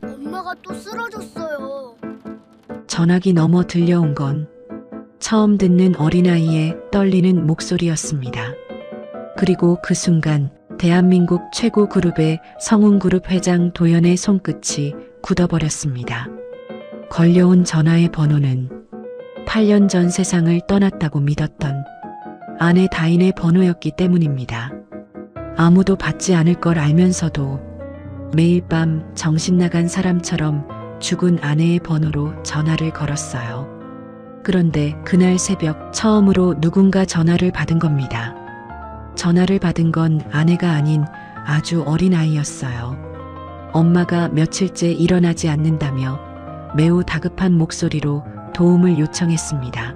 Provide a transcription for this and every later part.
엄마가 또 쓰러졌어요. 전화기 너머 들려온 건 처음 듣는 어린아이의 떨리는 목소리였습니다. 그리고 그 순간 대한민국 최고 그룹의 성운그룹 회장 도연의 손끝이 굳어버렸습니다. 걸려온 전화의 번호는 8년 전 세상을 떠났다고 믿었던 아내 다인의 번호였기 때문입니다. 아무도 받지 않을 걸 알면서도 매일 밤 정신 나간 사람처럼 죽은 아내의 번호로 전화를 걸었어요. 그런데 그날 새벽 처음으로 누군가 전화를 받은 겁니다. 전화를 받은 건 아내가 아닌 아주 어린 아이였어요. 엄마가 며칠째 일어나지 않는다며 매우 다급한 목소리로 도움을 요청했습니다.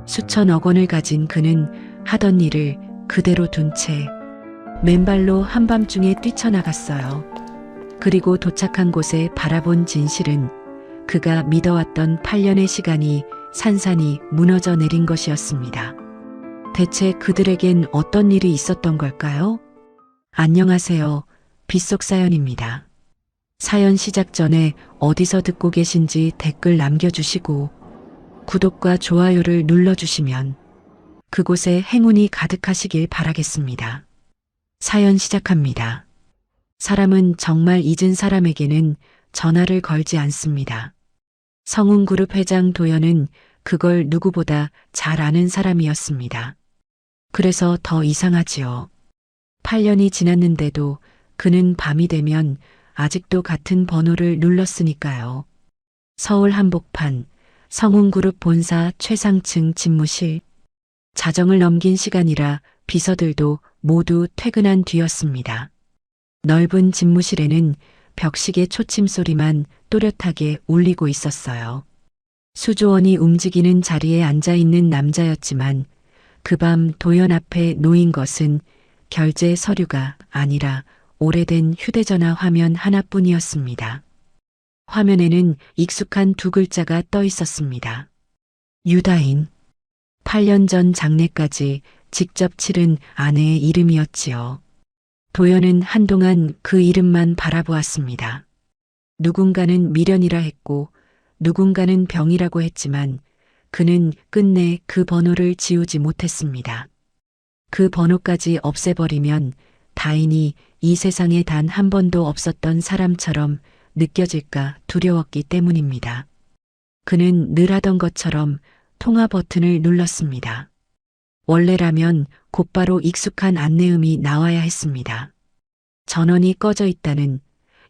수천억 원을 가진 그는 하던 일을 그대로 둔 채 맨발로 한밤중에 뛰쳐나갔어요. 그리고 도착한 곳에 바라본 진실은 그가 믿어왔던 8년의 시간이 산산이 무너져 내린 것이었습니다. 대체 그들에겐 어떤 일이 있었던 걸까요? 안녕하세요. 빗속 사연입니다. 사연 시작 전에 어디서 듣고 계신지 댓글 남겨주시고 구독과 좋아요를 눌러주시면 그곳에 행운이 가득하시길 바라겠습니다. 사연 시작합니다. 사람은 정말 잊은 사람에게는 전화를 걸지 않습니다. 성운그룹 회장 도연은 그걸 누구보다 잘 아는 사람이었습니다. 그래서 더 이상하지요. 8년이 지났는데도 그는 밤이 되면 아직도 같은 번호를 눌렀으니까요. 서울 한복판 성운그룹 본사 최상층 집무실. 자정을 넘긴 시간이라 비서들도 모두 퇴근한 뒤였습니다. 넓은 집무실에는 벽시계 초침 소리만 또렷하게 울리고 있었어요. 수조원이 움직이는 자리에 앉아있는 남자였지만 그 밤 도연 앞에 놓인 것은 결제 서류가 아니라 오래된 휴대전화 화면 하나뿐이었습니다. 화면에는 익숙한 두 글자가 떠 있었습니다. 유다인. 8년 전 장례까지 직접 치른 아내의 이름이었지요. 도연은 한동안 그 이름만 바라보았습니다. 누군가는 미련이라 했고 누군가는 병이라고 했지만 그는 끝내 그 번호를 지우지 못했습니다. 그 번호까지 없애버리면 다인이 이 세상에 단 한 번도 없었던 사람처럼 느껴질까 두려웠기 때문입니다. 그는 늘 하던 것처럼 통화 버튼을 눌렀습니다. 원래라면 곧바로 익숙한 안내음이 나와야 했습니다. 전원이 꺼져 있다는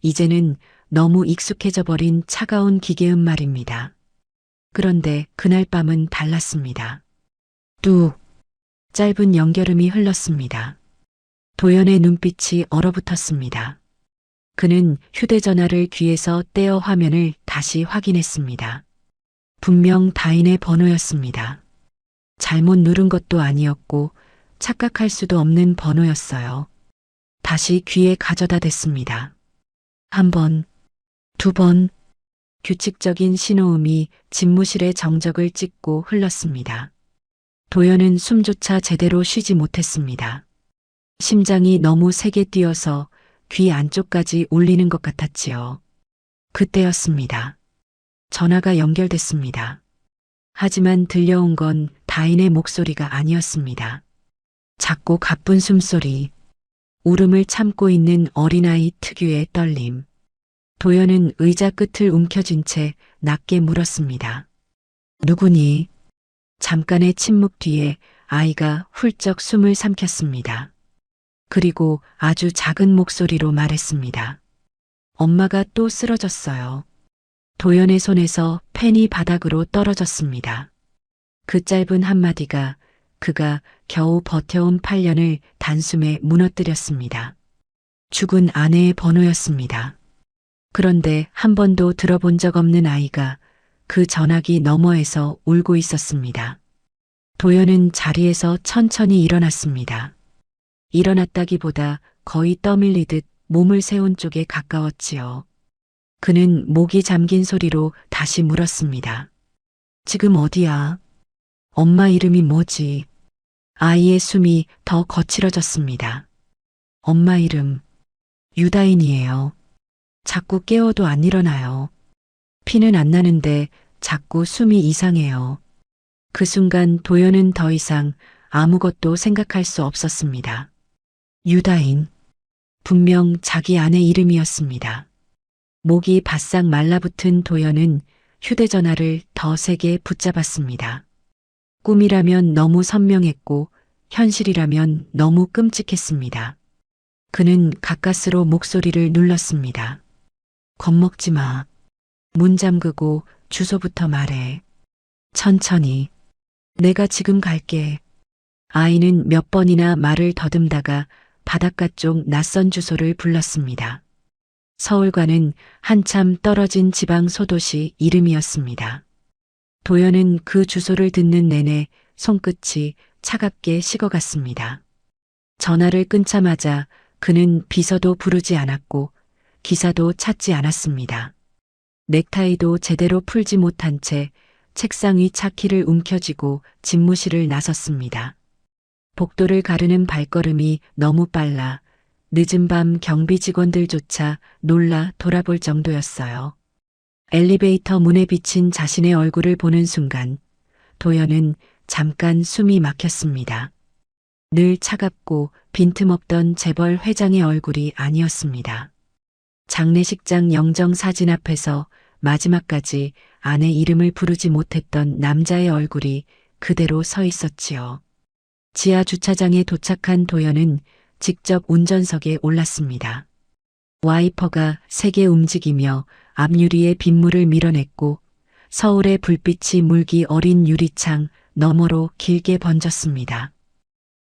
이제는 너무 익숙해져 버린 차가운 기계음 말입니다. 그런데 그날 밤은 달랐습니다. 뚝 짧은 연결음이 흘렀습니다. 도연의 눈빛이 얼어붙었습니다. 그는 휴대전화를 귀에서 떼어 화면을 다시 확인했습니다. 분명 다인의 번호였습니다. 잘못 누른 것도 아니었고 착각할 수도 없는 번호였어요. 다시 귀에 가져다 댔습니다. 한 번, 두 번, 규칙적인 신호음이 집무실의 정적을 찍고 흘렀습니다. 도연은 숨조차 제대로 쉬지 못했습니다. 심장이 너무 세게 뛰어서 귀 안쪽까지 울리는 것 같았지요. 그때였습니다. 전화가 연결됐습니다. 하지만 들려온 건 다인의 목소리가 아니었습니다. 작고 가쁜 숨소리, 울음을 참고 있는 어린아이 특유의 떨림. 도연은 의자 끝을 움켜쥔 채 낮게 물었습니다. 누구니? 잠깐의 침묵 뒤에 아이가 훌쩍 숨을 삼켰습니다. 그리고 아주 작은 목소리로 말했습니다. 엄마가 또 쓰러졌어요. 도연의 손에서 펜이 바닥으로 떨어졌습니다. 그 짧은 한마디가 그가 겨우 버텨온 8년을 단숨에 무너뜨렸습니다. 죽은 아내의 번호였습니다. 그런데 한 번도 들어본 적 없는 아이가 그 전화기 너머에서 울고 있었습니다. 도연은 자리에서 천천히 일어났습니다. 일어났다기보다 거의 떠밀리듯 몸을 세운 쪽에 가까웠지요. 그는 목이 잠긴 소리로 다시 물었습니다. 지금 어디야? 엄마 이름이 뭐지? 아이의 숨이 더 거칠어졌습니다. 엄마 이름, 유다인이에요. 자꾸 깨워도 안 일어나요. 피는 안 나는데 자꾸 숨이 이상해요. 그 순간 도연은 더 이상 아무것도 생각할 수 없었습니다. 유다인. 분명 자기 아내 이름이었습니다. 목이 바싹 말라붙은 도연은 휴대전화를 더 세게 붙잡았습니다. 꿈이라면 너무 선명했고 현실이라면 너무 끔찍했습니다. 그는 가까스로 목소리를 눌렀습니다. 겁먹지 마. 문 잠그고 주소부터 말해. 천천히. 내가 지금 갈게. 아이는 몇 번이나 말을 더듬다가 바닷가 쪽 낯선 주소를 불렀습니다. 서울과는 한참 떨어진 지방 소도시 이름이었습니다. 도연은 그 주소를 듣는 내내 손끝이 차갑게 식어갔습니다. 전화를 끊자마자 그는 비서도 부르지 않았고 기사도 찾지 않았습니다. 넥타이도 제대로 풀지 못한 채 책상 위 차키를 움켜쥐고 집무실을 나섰습니다. 복도를 가르는 발걸음이 너무 빨라 늦은 밤 경비 직원들조차 놀라 돌아볼 정도였어요. 엘리베이터 문에 비친 자신의 얼굴을 보는 순간 도연은 잠깐 숨이 막혔습니다. 늘 차갑고 빈틈없던 재벌 회장의 얼굴이 아니었습니다. 장례식장 영정 사진 앞에서 마지막까지 아내 이름을 부르지 못했던 남자의 얼굴이 그대로 서 있었지요. 지하 주차장에 도착한 도연은 직접 운전석에 올랐습니다. 와이퍼가 세게 움직이며 앞유리에 빗물을 밀어냈고 서울의 불빛이 물기 어린 유리창 너머로 길게 번졌습니다.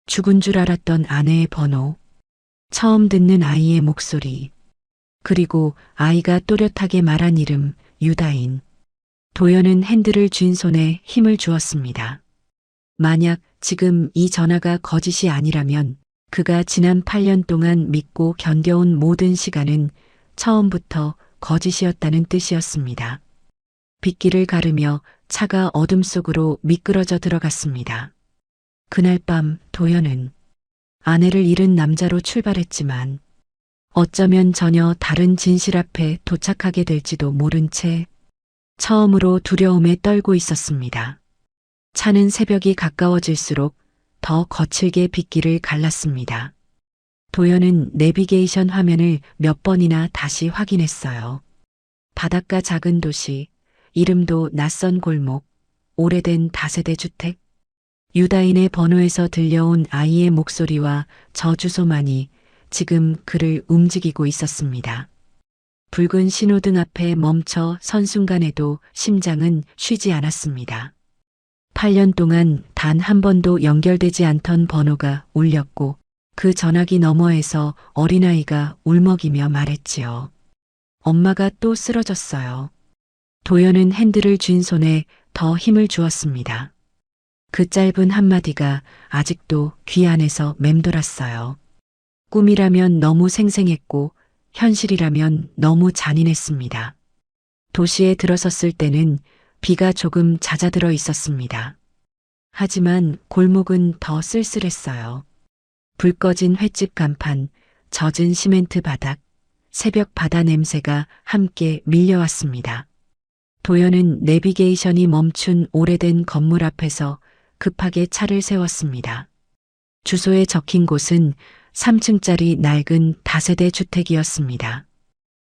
죽은 줄 알았던 아내의 번호, 처음 듣는 아이의 목소리, 그리고 아이가 또렷하게 말한 이름 유다인. 도연은 핸들을 쥔 손에 힘을 주었습니다. 만약 지금 이 전화가 거짓이 아니라면 그가 지난 8년 동안 믿고 견뎌온 모든 시간은 처음부터 거짓이었다는 뜻이었습니다. 빗길을 가르며 차가 어둠 속으로 미끄러져 들어갔습니다. 그날 밤 도연은 아내를 잃은 남자로 출발했지만 어쩌면 전혀 다른 진실 앞에 도착하게 될지도 모른 채 처음으로 두려움에 떨고 있었습니다. 차는 새벽이 가까워질수록 더 거칠게 빗길을 갈랐습니다. 도연은 내비게이션 화면을 몇 번이나 다시 확인했어요. 바닷가 작은 도시, 이름도 낯선 골목, 오래된 다세대 주택, 유다인의 번호에서 들려온 아이의 목소리와 저 주소만이 지금 그를 움직이고 있었습니다. 붉은 신호등 앞에 멈춰 선 순간에도 심장은 쉬지 않았습니다. 8년 동안 단 한 번도 연결되지 않던 번호가 울렸고 그 전화기 너머에서 어린아이가 울먹이며 말했지요. 엄마가 또 쓰러졌어요. 도연은 핸들을 쥔 손에 더 힘을 주었습니다. 그 짧은 한마디가 아직도 귀 안에서 맴돌았어요. 꿈이라면 너무 생생했고 현실이라면 너무 잔인했습니다. 도시에 들어섰을 때는 비가 조금 잦아들어 있었습니다. 하지만 골목은 더 쓸쓸했어요. 불 꺼진 횟집 간판, 젖은 시멘트 바닥, 새벽 바다 냄새가 함께 밀려왔습니다. 도연은 내비게이션이 멈춘 오래된 건물 앞에서 급하게 차를 세웠습니다. 주소에 적힌 곳은 3층짜리 낡은 다세대 주택이었습니다.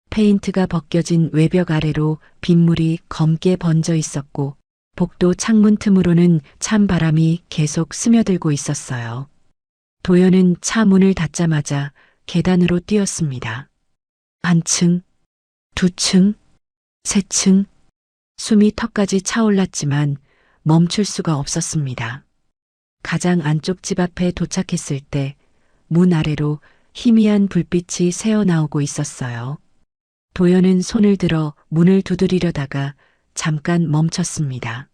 페인트가 벗겨진 외벽 아래로 빗물이 검게 번져 있었고 복도 창문 틈으로는 찬 바람이 계속 스며들고 있었어요. 도연은 차 문을 닫자마자 계단으로 뛰었습니다. 1층, 2층, 3층, 숨이 턱까지 차올랐지만 멈출 수가 없었습니다. 가장 안쪽 집 앞에 도착했을 때 문 아래로 희미한 불빛이 새어나오고 있었어요. 도연은 손을 들어 문을 두드리려다가 잠깐 멈췄습니다.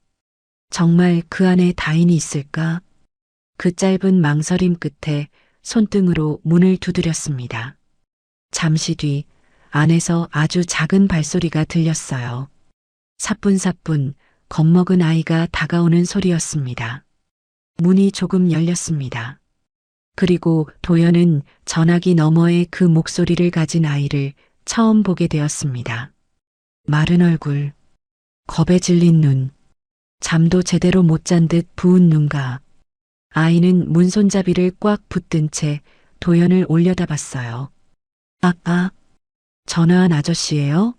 정말 그 안에 다인이 있을까? 그 짧은 망설임 끝에 손등으로 문을 두드렸습니다. 잠시 뒤 안에서 아주 작은 발소리가 들렸어요. 사뿐사뿐 겁먹은 아이가 다가오는 소리였습니다. 문이 조금 열렸습니다. 그리고 도연은 전화기 너머의 그 목소리를 가진 아이를 처음 보게 되었습니다. 마른 얼굴, 겁에 질린 눈, 잠도 제대로 못 잔 듯 부은 눈과 아이는 문손잡이를 꽉 붙든 채 도연을 올려다봤어요. 전화한 아저씨예요?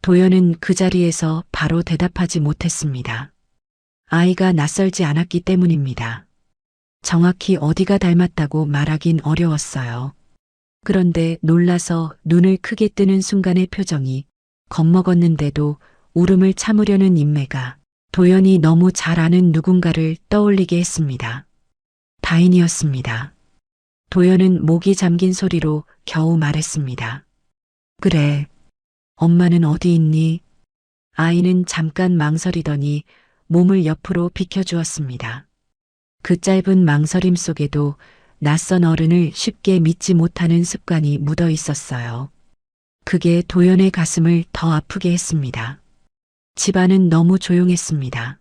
도연은 그 자리에서 바로 대답하지 못했습니다. 아이가 낯설지 않았기 때문입니다. 정확히 어디가 닮았다고 말하긴 어려웠어요. 그런데 놀라서 눈을 크게 뜨는 순간의 표정이 겁먹었는데도 울음을 참으려는 인매가 도연이 너무 잘 아는 누군가를 떠올리게 했습니다. 다인이었습니다. 도연은 목이 잠긴 소리로 겨우 말했습니다. 그래, 엄마는 어디 있니? 아이는 잠깐 망설이더니 몸을 옆으로 비켜주었습니다. 그 짧은 망설임 속에도 낯선 어른을 쉽게 믿지 못하는 습관이 묻어 있었어요. 그게 도연의 가슴을 더 아프게 했습니다. 집안은 너무 조용했습니다.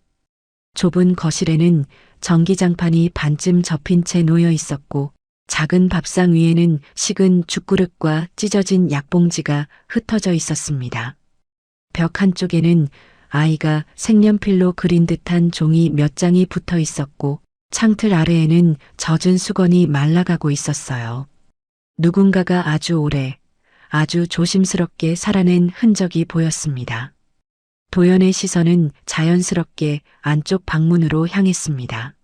좁은 거실에는 전기장판이 반쯤 접힌 채 놓여 있었고 작은 밥상 위에는 식은 죽그릇과 찢어진 약봉지가 흩어져 있었습니다. 벽 한쪽에는 아이가 색연필로 그린 듯한 종이 몇 장이 붙어 있었고 창틀 아래에는 젖은 수건이 말라가고 있었어요. 누군가가 아주 오래, 아주 조심스럽게 살아낸 흔적이 보였습니다. 도연의 시선은 자연스럽게 안쪽 방문으로 향했습니다.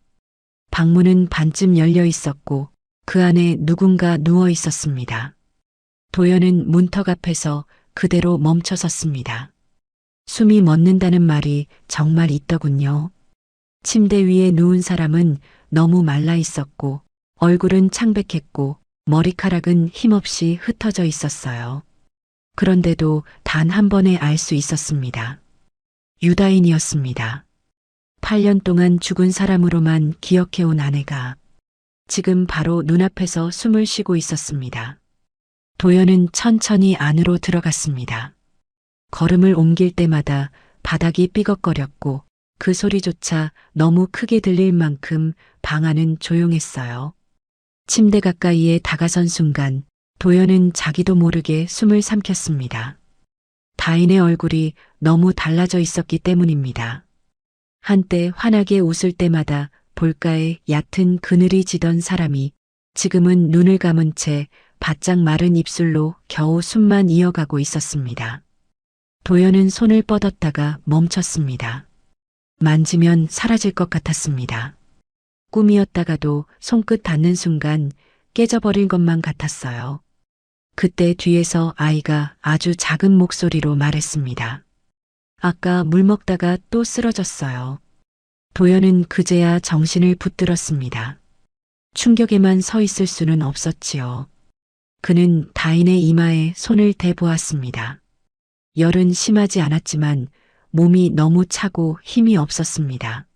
방문은 반쯤 열려 있었고 그 안에 누군가 누워 있었습니다. 도연은 문턱 앞에서 그대로 멈춰 섰습니다. 숨이 멎는다는 말이 정말 있더군요. 침대 위에 누운 사람은 너무 말라 있었고 얼굴은 창백했고 머리카락은 힘없이 흩어져 있었어요. 그런데도 단 한 번에 알 수 있었습니다. 유다인이었습니다. 8년 동안 죽은 사람으로만 기억해온 아내가 지금 바로 눈앞에서 숨을 쉬고 있었습니다. 도연은 천천히 안으로 들어갔습니다. 걸음을 옮길 때마다 바닥이 삐걱거렸고 그 소리조차 너무 크게 들릴 만큼 방 안은 조용했어요. 침대 가까이에 다가선 순간 도연은 자기도 모르게 숨을 삼켰습니다. 다인의 얼굴이 너무 달라져 있었기 때문입니다. 한때 환하게 웃을 때마다 볼가에 얕은 그늘이 지던 사람이 지금은 눈을 감은 채 바짝 마른 입술로 겨우 숨만 이어가고 있었습니다. 도연은 손을 뻗었다가 멈췄습니다. 만지면 사라질 것 같았습니다. 꿈이었다가도 손끝 닿는 순간 깨져버릴 것만 같았어요. 그때 뒤에서 아이가 아주 작은 목소리로 말했습니다. 아까 물 먹다가 또 쓰러졌어요. 도연은 그제야 정신을 붙들었습니다. 충격에만 서 있을 수는 없었지요. 그는 다인의 이마에 손을 대보았습니다. 열은 심하지 않았지만 몸이 너무 차고 힘이 없었습니다.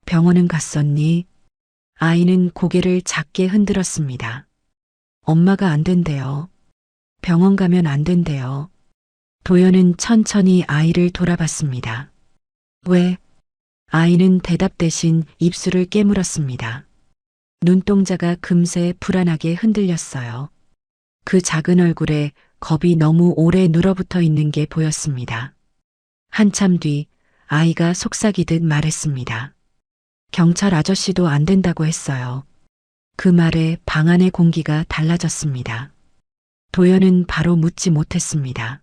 병원은 갔었니? 아이는 고개를 작게 흔들었습니다. 엄마가 안 된대요. 병원 가면 안 된대요. 도연은 천천히 아이를 돌아봤습니다. 왜? 아이는 대답 대신 입술을 깨물었습니다. 눈동자가 금세 불안하게 흔들렸어요. 그 작은 얼굴에 겁이 너무 오래 눌어붙어 있는 게 보였습니다. 한참 뒤 아이가 속삭이듯 말했습니다. 경찰 아저씨도 안 된다고 했어요. 그 말에 방 안의 공기가 달라졌습니다. 도연은 바로 묻지 못했습니다.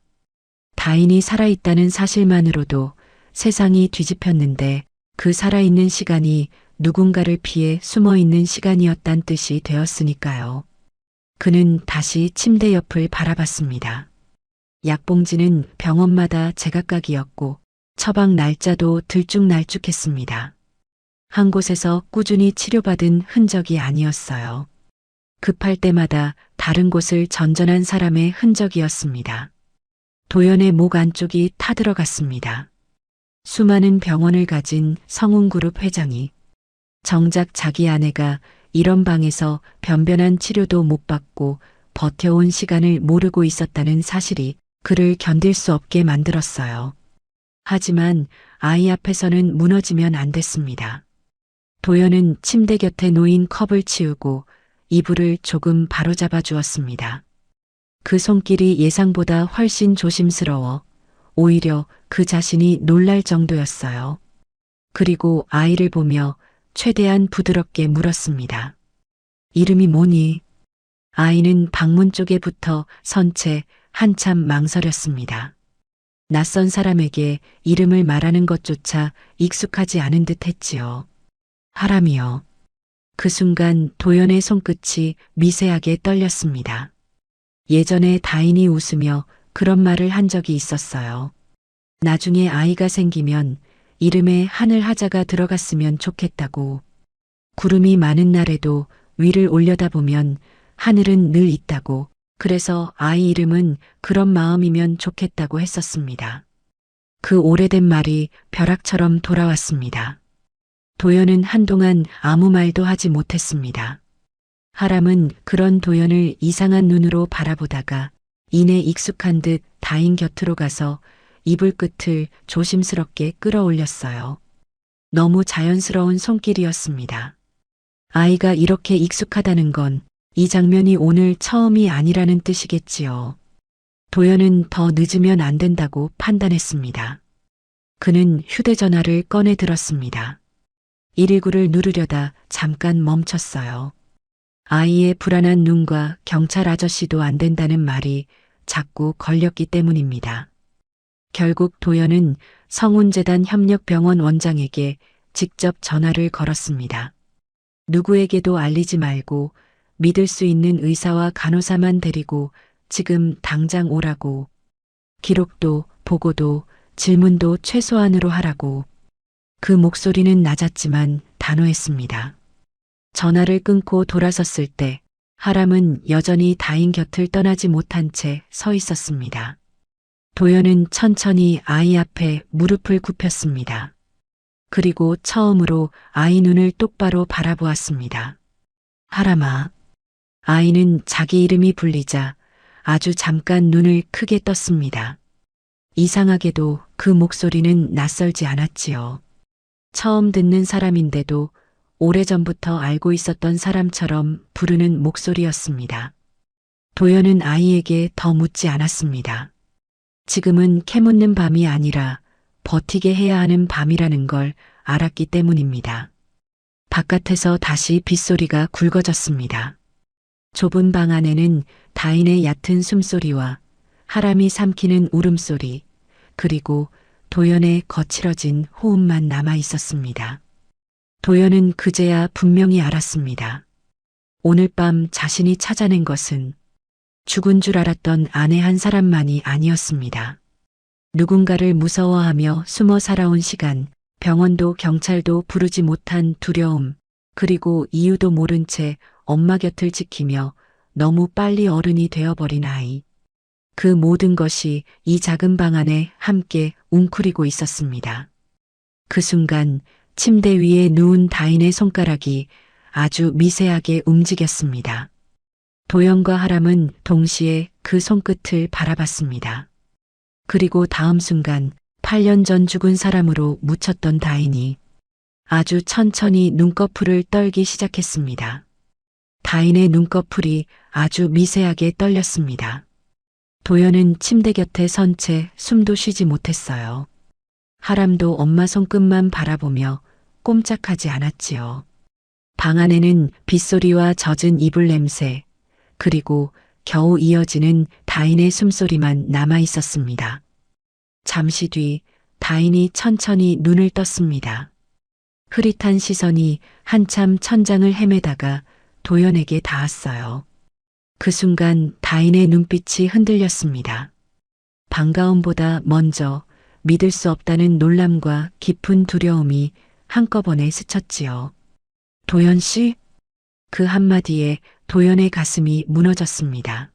다인이 살아있다는 사실만으로도 세상이 뒤집혔는데 그 살아있는 시간이 누군가를 피해 숨어있는 시간이었단 뜻이 되었으니까요. 그는 다시 침대 옆을 바라봤습니다. 약봉지는 병원마다 제각각이었고 처방 날짜도 들쭉날쭉했습니다. 한 곳에서 꾸준히 치료받은 흔적이 아니었어요. 급할 때마다 다른 곳을 전전한 사람의 흔적이었습니다. 도연의 목 안쪽이 타들어갔습니다. 수많은 병원을 가진 성운그룹 회장이 정작 자기 아내가 이런 방에서 변변한 치료도 못 받고 버텨온 시간을 모르고 있었다는 사실이 그를 견딜 수 없게 만들었어요. 하지만 아이 앞에서는 무너지면 안 됐습니다. 도연은 침대 곁에 놓인 컵을 치우고 이불을 조금 바로잡아 주었습니다. 그 손길이 예상보다 훨씬 조심스러워 오히려 그 자신이 놀랄 정도였어요. 그리고 아이를 보며 최대한 부드럽게 물었습니다. 이름이 뭐니? 아이는 방문 쪽에 붙어 선 채 한참 망설였습니다. 낯선 사람에게 이름을 말하는 것조차 익숙하지 않은 듯 했지요. 하람이요. 그 순간 도연의 손끝이 미세하게 떨렸습니다. 예전에 다인이 웃으며 그런 말을 한 적이 있었어요. 나중에 아이가 생기면 이름에 하늘 하자가 들어갔으면 좋겠다고. 구름이 많은 날에도 위를 올려다보면 하늘은 늘 있다고. 그래서 아이 이름은 그런 마음이면 좋겠다고 했었습니다. 그 오래된 말이 벼락처럼 돌아왔습니다. 도연은 한동안 아무 말도 하지 못했습니다. 하람은 그런 도연을 이상한 눈으로 바라보다가 이내 익숙한 듯 다인 곁으로 가서 이불 끝을 조심스럽게 끌어올렸어요. 너무 자연스러운 손길이었습니다. 아이가 이렇게 익숙하다는 건 이 장면이 오늘 처음이 아니라는 뜻이겠지요. 도연은 더 늦으면 안 된다고 판단했습니다. 그는 휴대전화를 꺼내 들었습니다. 119를 누르려다 잠깐 멈췄어요. 아이의 불안한 눈과 경찰 아저씨도 안 된다는 말이 자꾸 걸렸기 때문입니다. 결국 도연은 성운재단 협력병원 원장에게 직접 전화를 걸었습니다. 누구에게도 알리지 말고 믿을 수 있는 의사와 간호사만 데리고 지금 당장 오라고. 기록도 보고도 질문도 최소한으로 하라고. 그 목소리는 낮았지만 단호했습니다. 전화를 끊고 돌아섰을 때 하람은 여전히 다인 곁을 떠나지 못한 채 서 있었습니다. 도연은 천천히 아이 앞에 무릎을 굽혔습니다. 그리고 처음으로 아이 눈을 똑바로 바라보았습니다. 하람아. 아이는 자기 이름이 불리자 아주 잠깐 눈을 크게 떴습니다. 이상하게도 그 목소리는 낯설지 않았지요. 처음 듣는 사람인데도 오래전부터 알고 있었던 사람처럼 부르는 목소리였습니다. 도연은 아이에게 더 묻지 않았습니다. 지금은 캐묻는 밤이 아니라 버티게 해야 하는 밤이라는 걸 알았기 때문입니다. 바깥에서 다시 빗소리가 굵어졌습니다. 좁은 방 안에는 다인의 얕은 숨소리와 하람이 삼키는 울음소리, 그리고 도연의 거칠어진 호흡만 남아 있었습니다. 도연은 그제야 분명히 알았습니다. 오늘 밤 자신이 찾아낸 것은 죽은 줄 알았던 아내 한 사람만이 아니었습니다. 누군가를 무서워하며 숨어 살아온 시간, 병원도 경찰도 부르지 못한 두려움, 그리고 이유도 모른 채 엄마 곁을 지키며 너무 빨리 어른이 되어버린 아이. 그 모든 것이 이 작은 방 안에 함께 웅크리고 있었습니다. 그 순간 침대 위에 누운 다인의 손가락이 아주 미세하게 움직였습니다. 도연과 하람은 동시에 그 손끝을 바라봤습니다. 그리고 다음 순간 8년 전 죽은 사람으로 묻혔던 다인이 아주 천천히 눈꺼풀을 떨기 시작했습니다. 다인의 눈꺼풀이 아주 미세하게 떨렸습니다. 도연은 침대 곁에 선 채 숨도 쉬지 못했어요. 하람도 엄마 손끝만 바라보며 꼼짝하지 않았지요. 방 안에는 빗소리와 젖은 이불 냄새, 그리고 겨우 이어지는 다인의 숨소리만 남아 있었습니다. 잠시 뒤 다인이 천천히 눈을 떴습니다. 흐릿한 시선이 한참 천장을 헤매다가 도연에게 닿았어요. 그 순간 다인의 눈빛이 흔들렸습니다. 반가움보다 먼저 믿을 수 없다는 놀람과 깊은 두려움이 한꺼번에 스쳤지요. 도연 씨? 그 한마디에 도연의 가슴이 무너졌습니다.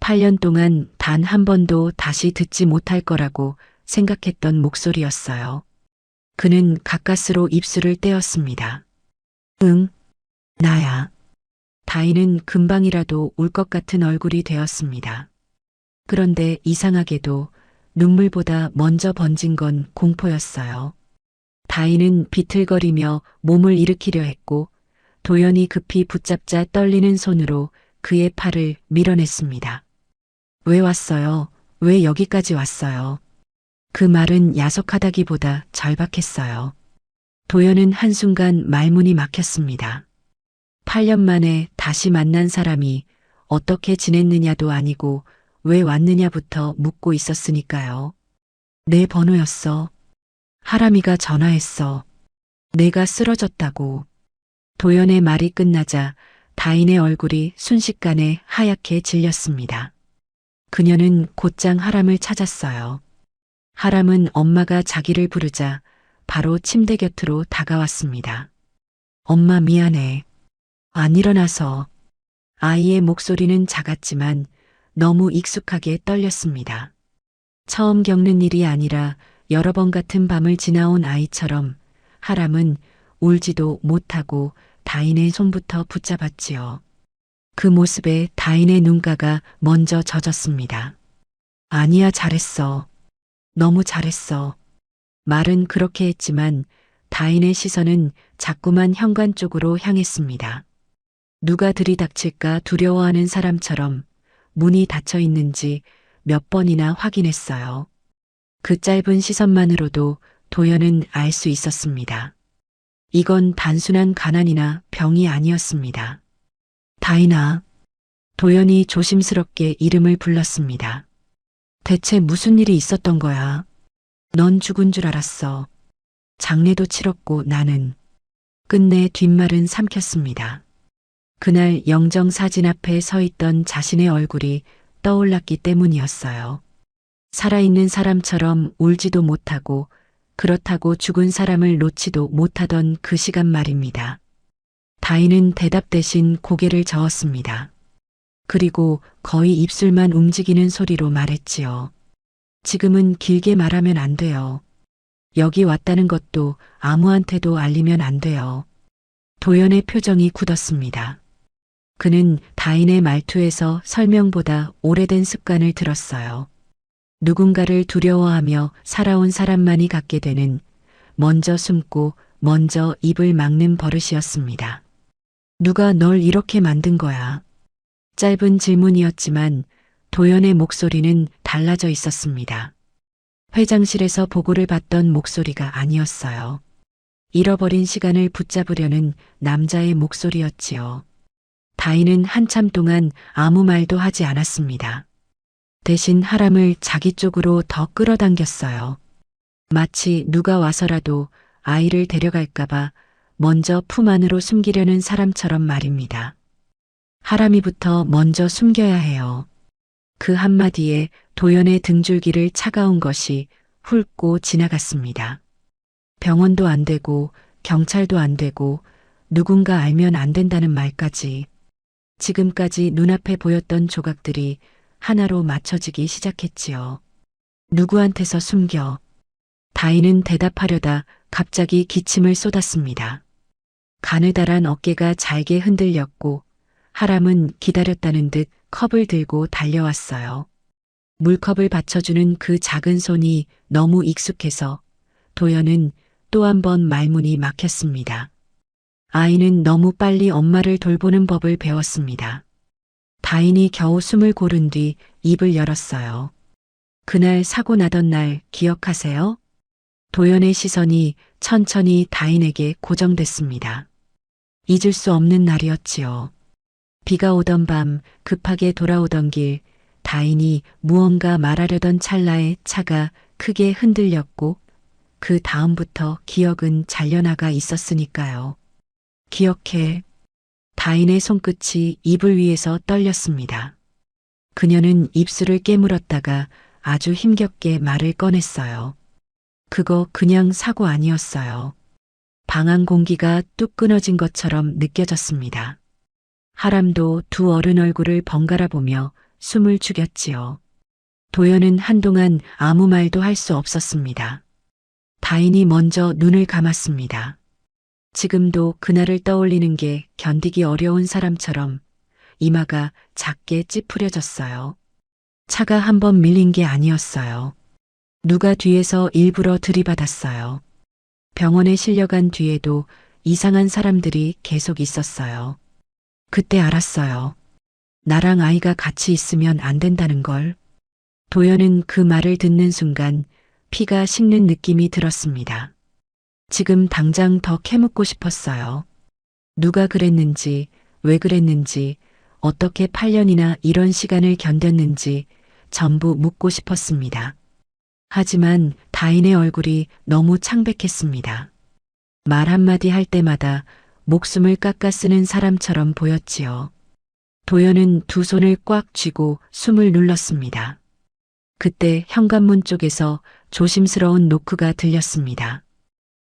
8년 동안 단 한 번도 다시 듣지 못할 거라고 생각했던 목소리였어요. 그는 가까스로 입술을 떼었습니다. 응, 나야. 다인은 금방이라도 울 것 같은 얼굴이 되었습니다. 그런데 이상하게도 눈물보다 먼저 번진 건 공포였어요. 다인은 비틀거리며 몸을 일으키려 했고 도연이 급히 붙잡자 떨리는 손으로 그의 팔을 밀어냈습니다. 왜 왔어요? 왜 여기까지 왔어요? 그 말은 야속하다기보다 절박했어요. 도연은 한순간 말문이 막혔습니다. 8년 만에 다시 만난 사람이 어떻게 지냈느냐도 아니고 왜 왔느냐부터 묻고 있었으니까요. 내 번호였어. 하람이가 전화했어. 내가 쓰러졌다고. 도연의 말이 끝나자 다인의 얼굴이 순식간에 하얗게 질렸습니다. 그녀는 곧장 하람을 찾았어요. 하람은 엄마가 자기를 부르자 바로 침대 곁으로 다가왔습니다. 엄마 미안해. 안 일어나서. 아이의 목소리는 작았지만 너무 익숙하게 떨렸습니다. 처음 겪는 일이 아니라 여러 번 같은 밤을 지나온 아이처럼 하람은 울지도 못하고 다인의 손부터 붙잡았지요. 그 모습에 다인의 눈가가 먼저 젖었습니다. 아니야, 잘했어. 너무 잘했어. 말은 그렇게 했지만 다인의 시선은 자꾸만 현관 쪽으로 향했습니다. 누가 들이닥칠까 두려워하는 사람처럼 문이 닫혀 있는지 몇 번이나 확인했어요. 그 짧은 시선만으로도 도연은 알 수 있었습니다. 이건 단순한 가난이나 병이 아니었습니다. 다인아. 도연이 조심스럽게 이름을 불렀습니다. 대체 무슨 일이 있었던 거야? 넌 죽은 줄 알았어. 장례도 치렀고 나는. 끝내 뒷말은 삼켰습니다. 그날 영정 사진 앞에 서 있던 자신의 얼굴이 떠올랐기 때문이었어요. 살아있는 사람처럼 울지도 못하고 그렇다고 죽은 사람을 놓지도 못하던 그 시간 말입니다. 다인은 대답 대신 고개를 저었습니다. 그리고 거의 입술만 움직이는 소리로 말했지요. 지금은 길게 말하면 안 돼요. 여기 왔다는 것도 아무한테도 알리면 안 돼요. 도연의 표정이 굳었습니다. 그는 다인의 말투에서 설명보다 오래된 습관을 들었어요. 누군가를 두려워하며 살아온 사람만이 갖게 되는 먼저 숨고 먼저 입을 막는 버릇이었습니다. 누가 널 이렇게 만든 거야? 짧은 질문이었지만 도연의 목소리는 달라져 있었습니다. 회장실에서 보고를 받던 목소리가 아니었어요. 잃어버린 시간을 붙잡으려는 남자의 목소리였지요. 다인은 한참 동안 아무 말도 하지 않았습니다. 대신 하람을 자기 쪽으로 더 끌어당겼어요. 마치 누가 와서라도 아이를 데려갈까봐 먼저 품 안으로 숨기려는 사람처럼 말입니다. 하람이부터 먼저 숨겨야 해요. 그 한마디에 도연의 등줄기를 차가운 것이 훑고 지나갔습니다. 병원도 안 되고 경찰도 안 되고 누군가 알면 안 된다는 말까지. 지금까지 눈앞에 보였던 조각들이 하나로 맞춰지기 시작했지요. 누구한테서 숨겨? 다인은 대답하려다 갑자기 기침을 쏟았습니다. 가느다란 어깨가 잘게 흔들렸고 하람은 기다렸다는 듯 컵을 들고 달려왔어요. 물컵을 받쳐주는 그 작은 손이 너무 익숙해서 도연은 또 한 번 말문이 막혔습니다. 아이는 너무 빨리 엄마를 돌보는 법을 배웠습니다. 다인이 겨우 숨을 고른 뒤 입을 열었어요. 그날 사고 나던 날 기억하세요? 도연의 시선이 천천히 다인에게 고정됐습니다. 잊을 수 없는 날이었지요. 비가 오던 밤 급하게 돌아오던 길 다인이 무언가 말하려던 찰나에 차가 크게 흔들렸고 그 다음부터 기억은 잘려나가 있었으니까요. 기억해. 다인의 손끝이 이불 위에서 떨렸습니다. 그녀는 입술을 깨물었다가 아주 힘겹게 말을 꺼냈어요. 그거 그냥 사고 아니었어요. 방 안 공기가 뚝 끊어진 것처럼 느껴졌습니다. 하람도 두 어른 얼굴을 번갈아 보며 숨을 죽였지요. 도연은 한동안 아무 말도 할 수 없었습니다. 다인이 먼저 눈을 감았습니다. 지금도 그날을 떠올리는 게 견디기 어려운 사람처럼 이마가 작게 찌푸려졌어요. 차가 한 번 밀린 게 아니었어요. 누가 뒤에서 일부러 들이받았어요. 병원에 실려간 뒤에도 이상한 사람들이 계속 있었어요. 그때 알았어요. 나랑 아이가 같이 있으면 안 된다는 걸. 도연은 그 말을 듣는 순간 피가 식는 느낌이 들었습니다. 지금 당장 더 캐묻고 싶었어요. 누가 그랬는지, 왜 그랬는지, 어떻게 8년이나 이런 시간을 견뎠는지 전부 묻고 싶었습니다. 하지만 다인의 얼굴이 너무 창백했습니다. 말 한마디 할 때마다 목숨을 깎아 쓰는 사람처럼 보였지요. 도연은 두 손을 꽉 쥐고 숨을 눌렀습니다. 그때 현관문 쪽에서 조심스러운 노크가 들렸습니다.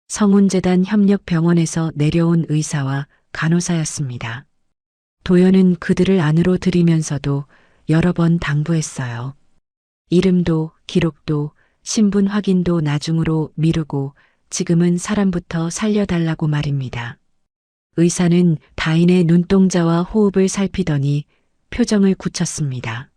성운재단 협력병원에서 내려온 의사와 간호사였습니다. 도연은 그들을 안으로 들이면서도 여러 번 당부했어요. 이름도 기록도 신분 확인도 나중으로 미루고 지금은 사람부터 살려달라고 말입니다. 의사는 다인의 눈동자와 호흡을 살피더니 표정을 굳혔습니다.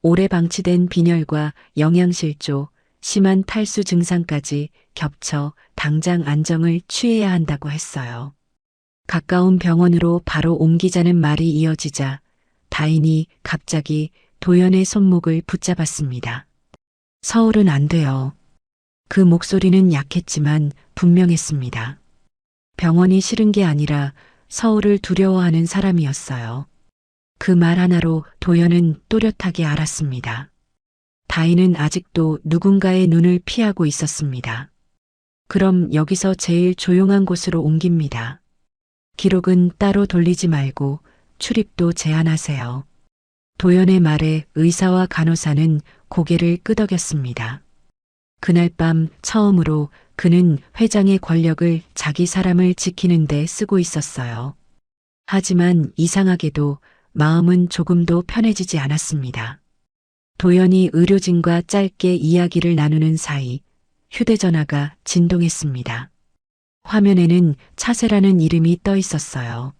오래 방치된 빈혈과 영양실조, 심한 탈수 증상까지 겹쳐 당장 안정을 취해야 한다고 했어요. 가까운 병원으로 바로 옮기자는 말이 이어지자 다인이 갑자기 도연의 손목을 붙잡았습니다. 서울은 안 돼요. 그 목소리는 약했지만 분명했습니다. 병원이 싫은 게 아니라 서울을 두려워하는 사람이었어요. 그 말 하나로 도연은 또렷하게 알았습니다. 다인은 아직도 누군가의 눈을 피하고 있었습니다. 그럼 여기서 제일 조용한 곳으로 옮깁니다. 기록은 따로 돌리지 말고 출입도 제한하세요. 도연의 말에 의사와 간호사는 고개를 끄덕였습니다. 그날 밤 처음으로 그는 회장의 권력을 자기 사람을 지키는 데 쓰고 있었어요. 하지만 이상하게도 마음은 조금도 편해지지 않았습니다. 도연이 의료진과 짧게 이야기를 나누는 사이 휴대전화가 진동했습니다. 화면에는 차세라는 이름이 떠 있었어요.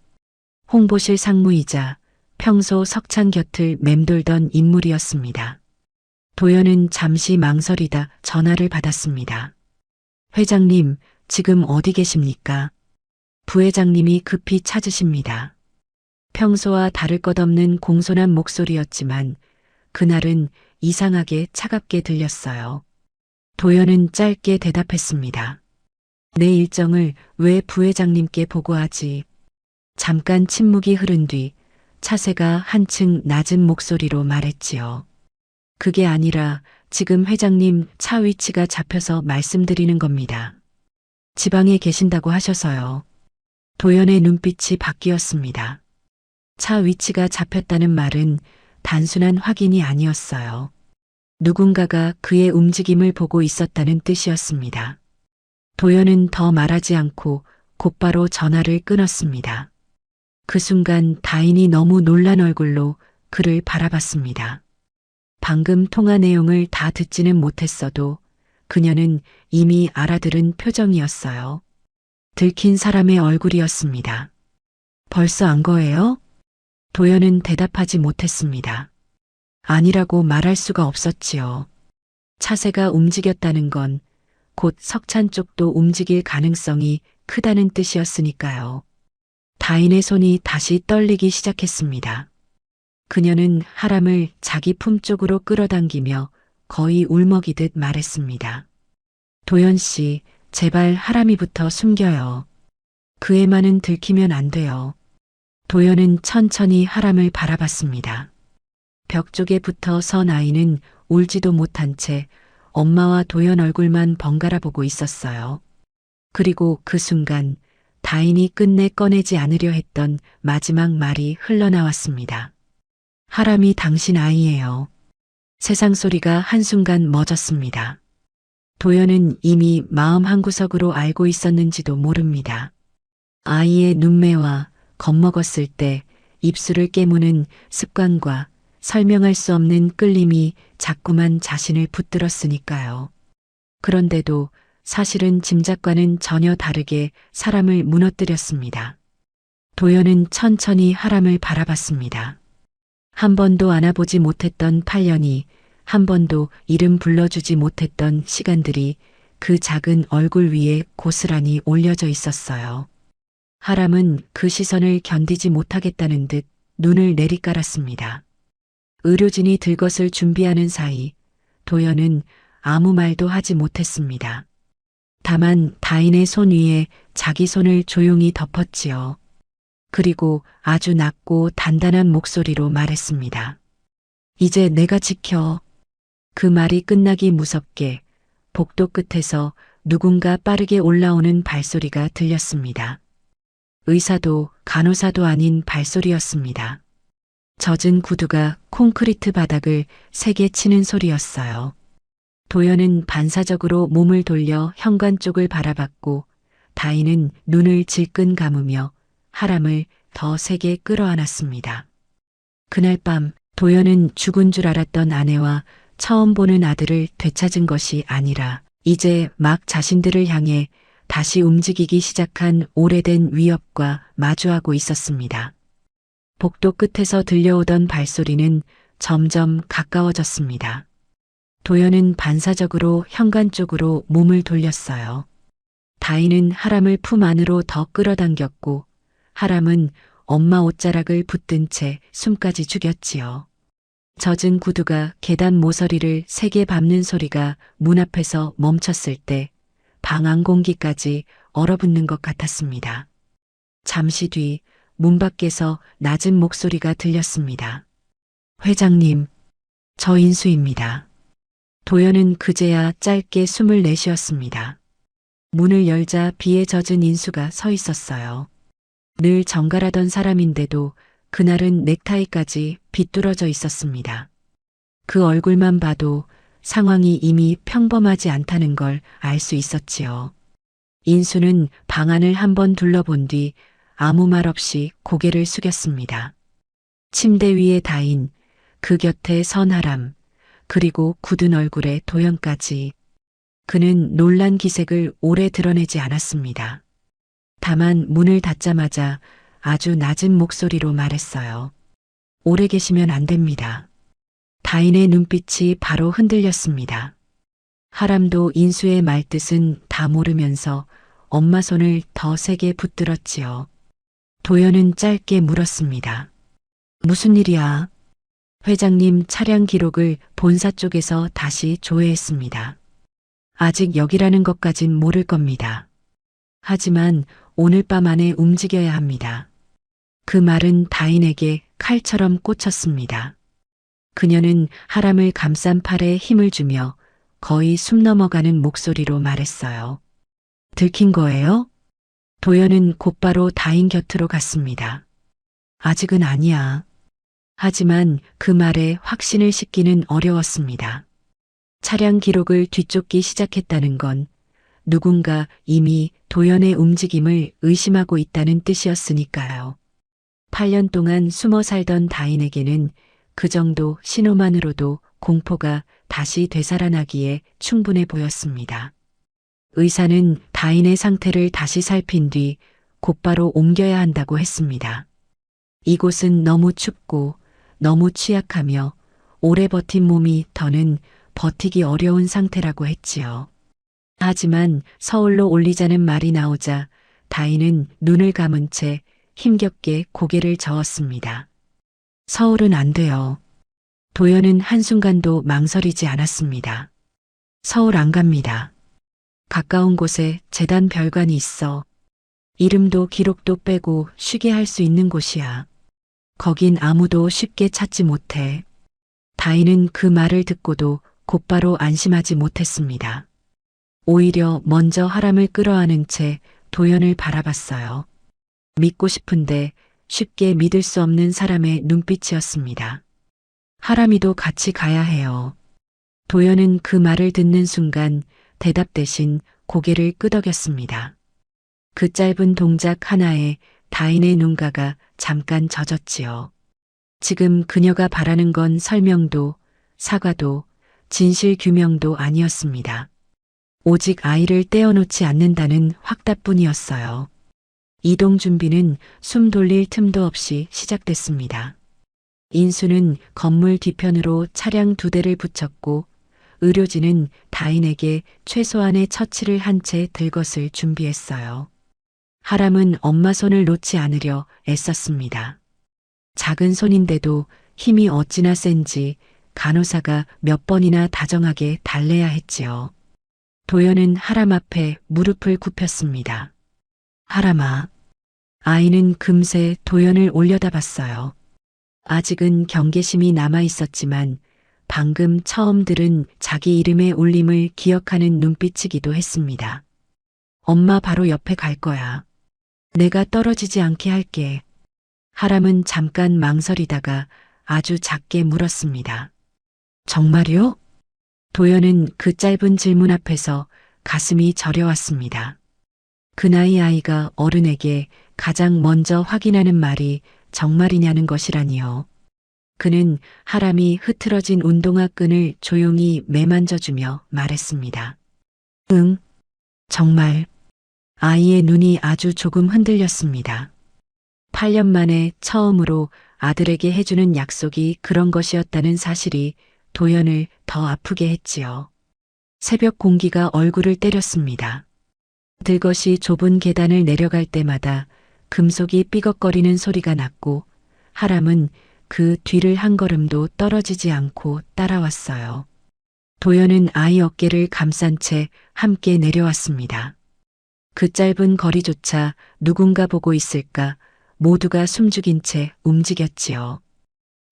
홍보실 상무이자 평소 석찬 곁을 맴돌던 인물이었습니다. 도연은 잠시 망설이다 전화를 받았습니다. 회장님, 지금 어디 계십니까? 부회장님이 급히 찾으십니다. 평소와 다를 것 없는 공손한 목소리였지만 그날은 이상하게 차갑게 들렸어요. 도연은 짧게 대답했습니다. 내 일정을 왜 부회장님께 보고하지? 잠깐 침묵이 흐른 뒤 차세가 한층 낮은 목소리로 말했지요. 그게 아니라 지금 회장님 차 위치가 잡혀서 말씀드리는 겁니다. 지방에 계신다고 하셔서요. 도연의 눈빛이 바뀌었습니다. 차 위치가 잡혔다는 말은 단순한 확인이 아니었어요. 누군가가 그의 움직임을 보고 있었다는 뜻이었습니다. 도연은 더 말하지 않고 곧바로 전화를 끊었습니다. 그 순간 다인이 너무 놀란 얼굴로 그를 바라봤습니다. 방금 통화 내용을 다 듣지는 못했어도 그녀는 이미 알아들은 표정이었어요. 들킨 사람의 얼굴이었습니다. 벌써 안 거예요? 도연은 대답하지 못했습니다. 아니라고 말할 수가 없었지요. 차세가 움직였다는 건 곧 석찬 쪽도 움직일 가능성이 크다는 뜻이었으니까요. 다인의 손이 다시 떨리기 시작했습니다. 그녀는 하람을 자기 품 쪽으로 끌어당기며 거의 울먹이듯 말했습니다. 도연 씨, 제발 하람이부터 숨겨요. 그 애만은 들키면 안 돼요. 도연은 천천히 하람을 바라봤습니다. 벽 쪽에 붙어 선 아이는 울지도 못한 채 엄마와 도연 얼굴만 번갈아 보고 있었어요. 그리고 그 순간 다인이 끝내 꺼내지 않으려 했던 마지막 말이 흘러나왔습니다. 하람이 당신 아이예요. 세상 소리가 한순간 멎었습니다. 도연은 이미 마음 한구석으로 알고 있었는지도 모릅니다. 아이의 눈매와 겁먹었을 때 입술을 깨무는 습관과 설명할 수 없는 끌림이 자꾸만 자신을 붙들었으니까요. 그런데도 사실은 짐작과는 전혀 다르게 사람을 무너뜨렸습니다. 도연은 천천히 하람을 바라봤습니다. 한 번도 안아보지 못했던 8년이, 한 번도 이름 불러주지 못했던 시간들이 그 작은 얼굴 위에 고스란히 올려져 있었어요. 하람은 그 시선을 견디지 못하겠다는 듯 눈을 내리깔았습니다. 의료진이 들것을 준비하는 사이 도연은 아무 말도 하지 못했습니다. 다만 다인의 손 위에 자기 손을 조용히 덮었지요. 그리고 아주 낮고 단단한 목소리로 말했습니다. 이제 내가 지켜. 그 말이 끝나기 무섭게 복도 끝에서 누군가 빠르게 올라오는 발소리가 들렸습니다. 의사도 간호사도 아닌 발소리였습니다. 젖은 구두가 콘크리트 바닥을 세게 치는 소리였어요. 도연은 반사적으로 몸을 돌려 현관 쪽을 바라봤고 다인은 눈을 질끈 감으며 하람을 더 세게 끌어안았습니다. 그날 밤 도연은 죽은 줄 알았던 아내와 처음 보는 아들을 되찾은 것이 아니라 이제 막 자신들을 향해 다시 움직이기 시작한 오래된 위협과 마주하고 있었습니다. 복도 끝에서 들려오던 발소리는 점점 가까워졌습니다. 도연은 반사적으로 현관 쪽으로 몸을 돌렸어요. 다인은 하람을 품 안으로 더 끌어당겼고 하람은 엄마 옷자락을 붙든 채 숨까지 죽였지요. 젖은 구두가 계단 모서리를 세게 밟는 소리가 문 앞에서 멈췄을 때 방 안 공기까지 얼어붙는 것 같았습니다. 잠시 뒤 문 밖에서 낮은 목소리가 들렸습니다. 회장님, 저 인수입니다. 도연은 그제야 짧게 숨을 내쉬었습니다. 문을 열자 비에 젖은 인수가 서 있었어요. 늘 정갈하던 사람인데도 그날은 넥타이까지 비뚤어져 있었습니다. 그 얼굴만 봐도 상황이 이미 평범하지 않다는 걸 알 수 있었지요. 인수는 방 안을 한번 둘러본 뒤 아무 말 없이 고개를 숙였습니다. 침대 위에 다인, 그 곁에 선하람, 그리고 굳은 얼굴에 도연까지. 그는 놀란 기색을 오래 드러내지 않았습니다. 다만 문을 닫자마자 아주 낮은 목소리로 말했어요. 오래 계시면 안 됩니다. 다인의 눈빛이 바로 흔들렸습니다. 하람도 인수의 말뜻은 다 모르면서 엄마 손을 더 세게 붙들었지요. 도연은 짧게 물었습니다. 무슨 일이야? 회장님 차량 기록을 본사 쪽에서 다시 조회했습니다. 아직 여기라는 것까진 모를 겁니다. 하지만 오늘 밤 안에 움직여야 합니다. 그 말은 다인에게 칼처럼 꽂혔습니다. 그녀는 하람을 감싼 팔에 힘을 주며 거의 숨 넘어가는 목소리로 말했어요. 들킨 거예요? 도연은 곧바로 다인 곁으로 갔습니다. 아직은 아니야. 하지만 그 말에 확신을 싣기는 어려웠습니다. 차량 기록을 뒤쫓기 시작했다는 건 누군가 이미 도연의 움직임을 의심하고 있다는 뜻이었으니까요. 8년 동안 숨어 살던 다인에게는 그 정도 신호만으로도 공포가 다시 되살아나기에 충분해 보였습니다. 의사는 다인의 상태를 다시 살핀 뒤 곧바로 옮겨야 한다고 했습니다. 이곳은 너무 춥고 너무 취약하며 오래 버틴 몸이 더는 버티기 어려운 상태라고 했지요. 하지만 서울로 올리자는 말이 나오자 다인은 눈을 감은 채 힘겹게 고개를 저었습니다. 서울은 안 돼요. 도연은 한순간도 망설이지 않았습니다. 서울 안 갑니다. 가까운 곳에 재단 별관이 있어. 이름도 기록도 빼고 쉬게 할 수 있는 곳이야. 거긴 아무도 쉽게 찾지 못해. 다인은 그 말을 듣고도 곧바로 안심하지 못했습니다. 오히려 먼저 하람을 끌어안은 채 도연을 바라봤어요. 믿고 싶은데 쉽게 믿을 수 없는 사람의 눈빛이었습니다. 하람이도 같이 가야 해요. 도연은 그 말을 듣는 순간 대답 대신 고개를 끄덕였습니다. 그 짧은 동작 하나에 다인의 눈가가 잠깐 젖었지요. 지금 그녀가 바라는 건 설명도 사과도 진실 규명도 아니었습니다. 오직 아이를 떼어놓지 않는다는 확답뿐이었어요. 이동 준비는 숨 돌릴 틈도 없이 시작됐습니다. 인수는 건물 뒤편으로 차량 2대를 붙였고 의료진은 다인에게 최소한의 처치를 한 채 들 것을 준비했어요. 하람은 엄마 손을 놓지 않으려 애썼습니다. 작은 손인데도 힘이 어찌나 센지 간호사가 몇 번이나 다정하게 달래야 했지요. 도연은 하람 앞에 무릎을 굽혔습니다. 하람아. 아이는 금세 도연을 올려다봤어요. 아직은 경계심이 남아 있었지만 방금 처음 들은 자기 이름의 울림을 기억하는 눈빛이기도 했습니다. 엄마 바로 옆에 갈 거야. 내가 떨어지지 않게 할게. 하람은 잠깐 망설이다가 아주 작게 물었습니다. 정말요? 도연은 그 짧은 질문 앞에서 가슴이 저려왔습니다. 그 나이 아이가 어른에게 가장 먼저 확인하는 말이 정말이냐는 것이라니요. 그는 하람이 흐트러진 운동화 끈을 조용히 매만져주며 말했습니다. 응, 정말. 아이의 눈이 아주 조금 흔들렸습니다. 8년 만에 처음으로 아들에게 해주는 약속이 그런 것이었다는 사실이 도연을 더 아프게 했지요. 새벽 공기가 얼굴을 때렸습니다. 들것이 좁은 계단을 내려갈 때마다 금속이 삐걱거리는 소리가 났고 하람은 그 뒤를 한 걸음도 떨어지지 않고 따라왔어요. 도연은 아이 어깨를 감싼 채 함께 내려왔습니다. 그 짧은 거리조차 누군가 보고 있을까 모두가 숨죽인 채 움직였지요.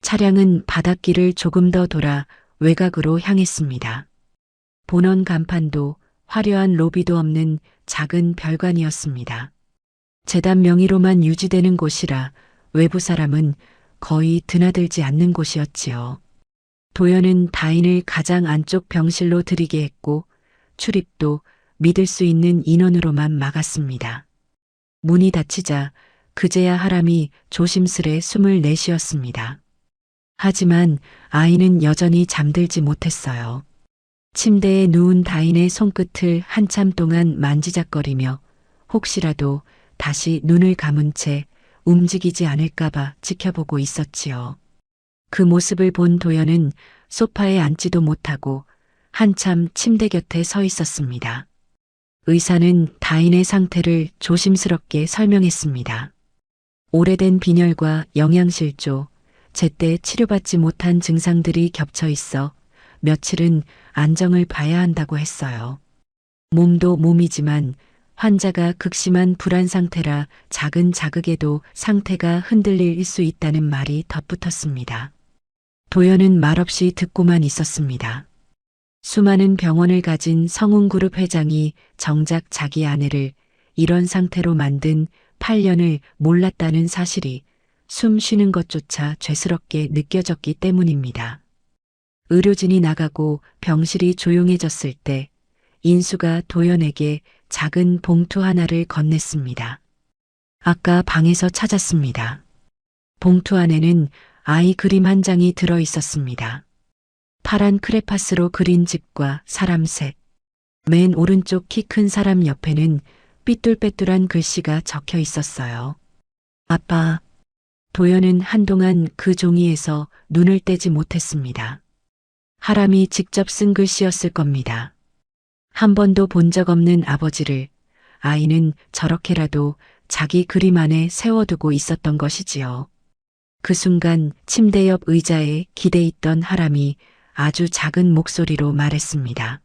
차량은 바닷길을 조금 더 돌아 외곽으로 향했습니다. 본원 간판도 화려한 로비도 없는 작은 별관이었습니다. 재단 명의로만 유지되는 곳이라 외부 사람은 거의 드나들지 않는 곳이었지요. 도연은 다인을 가장 안쪽 병실로 들이게 했고 출입도 믿을 수 있는 인원으로만 막았습니다. 문이 닫히자 그제야 하람이 조심스레 숨을 내쉬었습니다. 하지만 아이는 여전히 잠들지 못했어요. 침대에 누운 다인의 손끝을 한참 동안 만지작거리며 혹시라도 다시 눈을 감은 채 움직이지 않을까봐 지켜보고 있었지요. 그 모습을 본 도연은 소파에 앉지도 못하고 한참 침대 곁에 서 있었습니다. 의사는 다인의 상태를 조심스럽게 설명했습니다. 오래된 빈혈과 영양실조, 제때 치료받지 못한 증상들이 겹쳐 있어 며칠은 안정을 봐야 한다고 했어요. 몸도 몸이지만 환자가 극심한 불안 상태라 작은 자극에도 상태가 흔들릴 수 있다는 말이 덧붙었습니다. 도연은 말없이 듣고만 있었습니다. 수많은 병원을 가진 성운그룹 회장이 정작 자기 아내를 이런 상태로 만든 8년을 몰랐다는 사실이 숨 쉬는 것조차 죄스럽게 느껴졌기 때문입니다. 의료진이 나가고 병실이 조용해졌을 때 인수가 도연에게 작은 봉투 하나를 건넸습니다. 아까 방에서 찾았습니다. 봉투 안에는 아이 그림 한 장이 들어 있었습니다. 파란 크레파스로 그린 집과 사람 셋. 맨 오른쪽 키 큰 사람 옆에는 삐뚤빼뚤한 글씨가 적혀 있었어요. 아빠. 도연은 한동안 그 종이에서 눈을 떼지 못했습니다. 하람이 직접 쓴 글씨였을 겁니다. 한 번도 본 적 없는 아버지를 아이는 저렇게라도 자기 그림 안에 세워두고 있었던 것이지요. 그 순간 침대 옆 의자에 기대 있던 하람이 아주 작은 목소리로 말했습니다.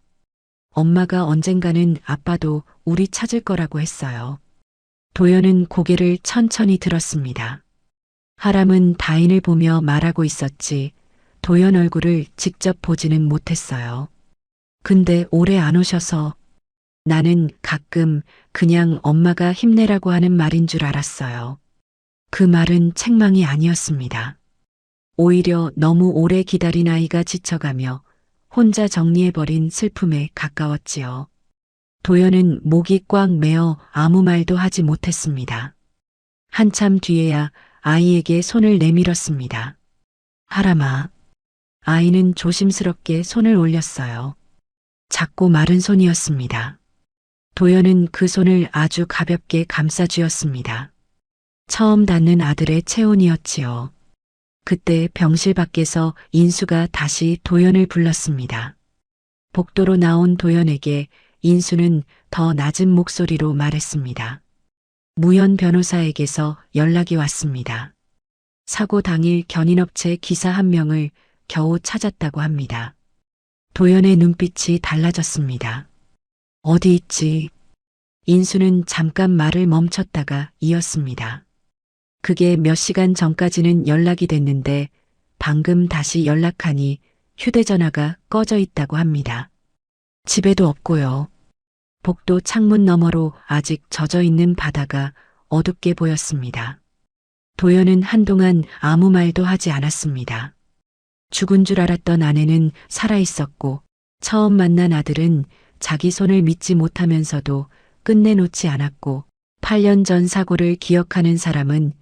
엄마가 언젠가는 아빠도 우리 찾을 거라고 했어요. 도연은 고개를 천천히 들었습니다. 하람은 다인을 보며 말하고 있었지 도연 얼굴을 직접 보지는 못했어요. 근데 오래 안 오셔서 나는 가끔 그냥 엄마가 힘내라고 하는 말인 줄 알았어요. 그 말은 책망이 아니었습니다. 오히려 너무 오래 기다린 아이가 지쳐가며 혼자 정리해버린 슬픔에 가까웠지요. 도연은 목이 꽉 메어 아무 말도 하지 못했습니다. 한참 뒤에야 아이에게 손을 내밀었습니다. 하람아. 아이는 조심스럽게 손을 올렸어요. 작고 마른 손이었습니다. 도연은 그 손을 아주 가볍게 감싸쥐었습니다. 처음 닿는 아들의 체온이었지요. 그때 병실 밖에서 인수가 다시 도연을 불렀습니다. 복도로 나온 도연에게 인수는 더 낮은 목소리로 말했습니다. 무연 변호사에게서 연락이 왔습니다. 사고 당일 견인업체 기사 한 명을 겨우 찾았다고 합니다. 도연의 눈빛이 달라졌습니다. 어디 있지? 인수는 잠깐 말을 멈췄다가 이었습니다. 그게 몇 시간 전까지는 연락이 됐는데 방금 다시 연락하니 휴대전화가 꺼져 있다고 합니다. 집에도 없고요. 복도 창문 너머로 아직 젖어 있는 바다가 어둡게 보였습니다. 도연은 한동안 아무 말도 하지 않았습니다. 죽은 줄 알았던 아내는 살아 있었고 처음 만난 아들은 자기 손을 믿지 못하면서도 끝내놓지 않았고 8년 전 사고를 기억하는 사람은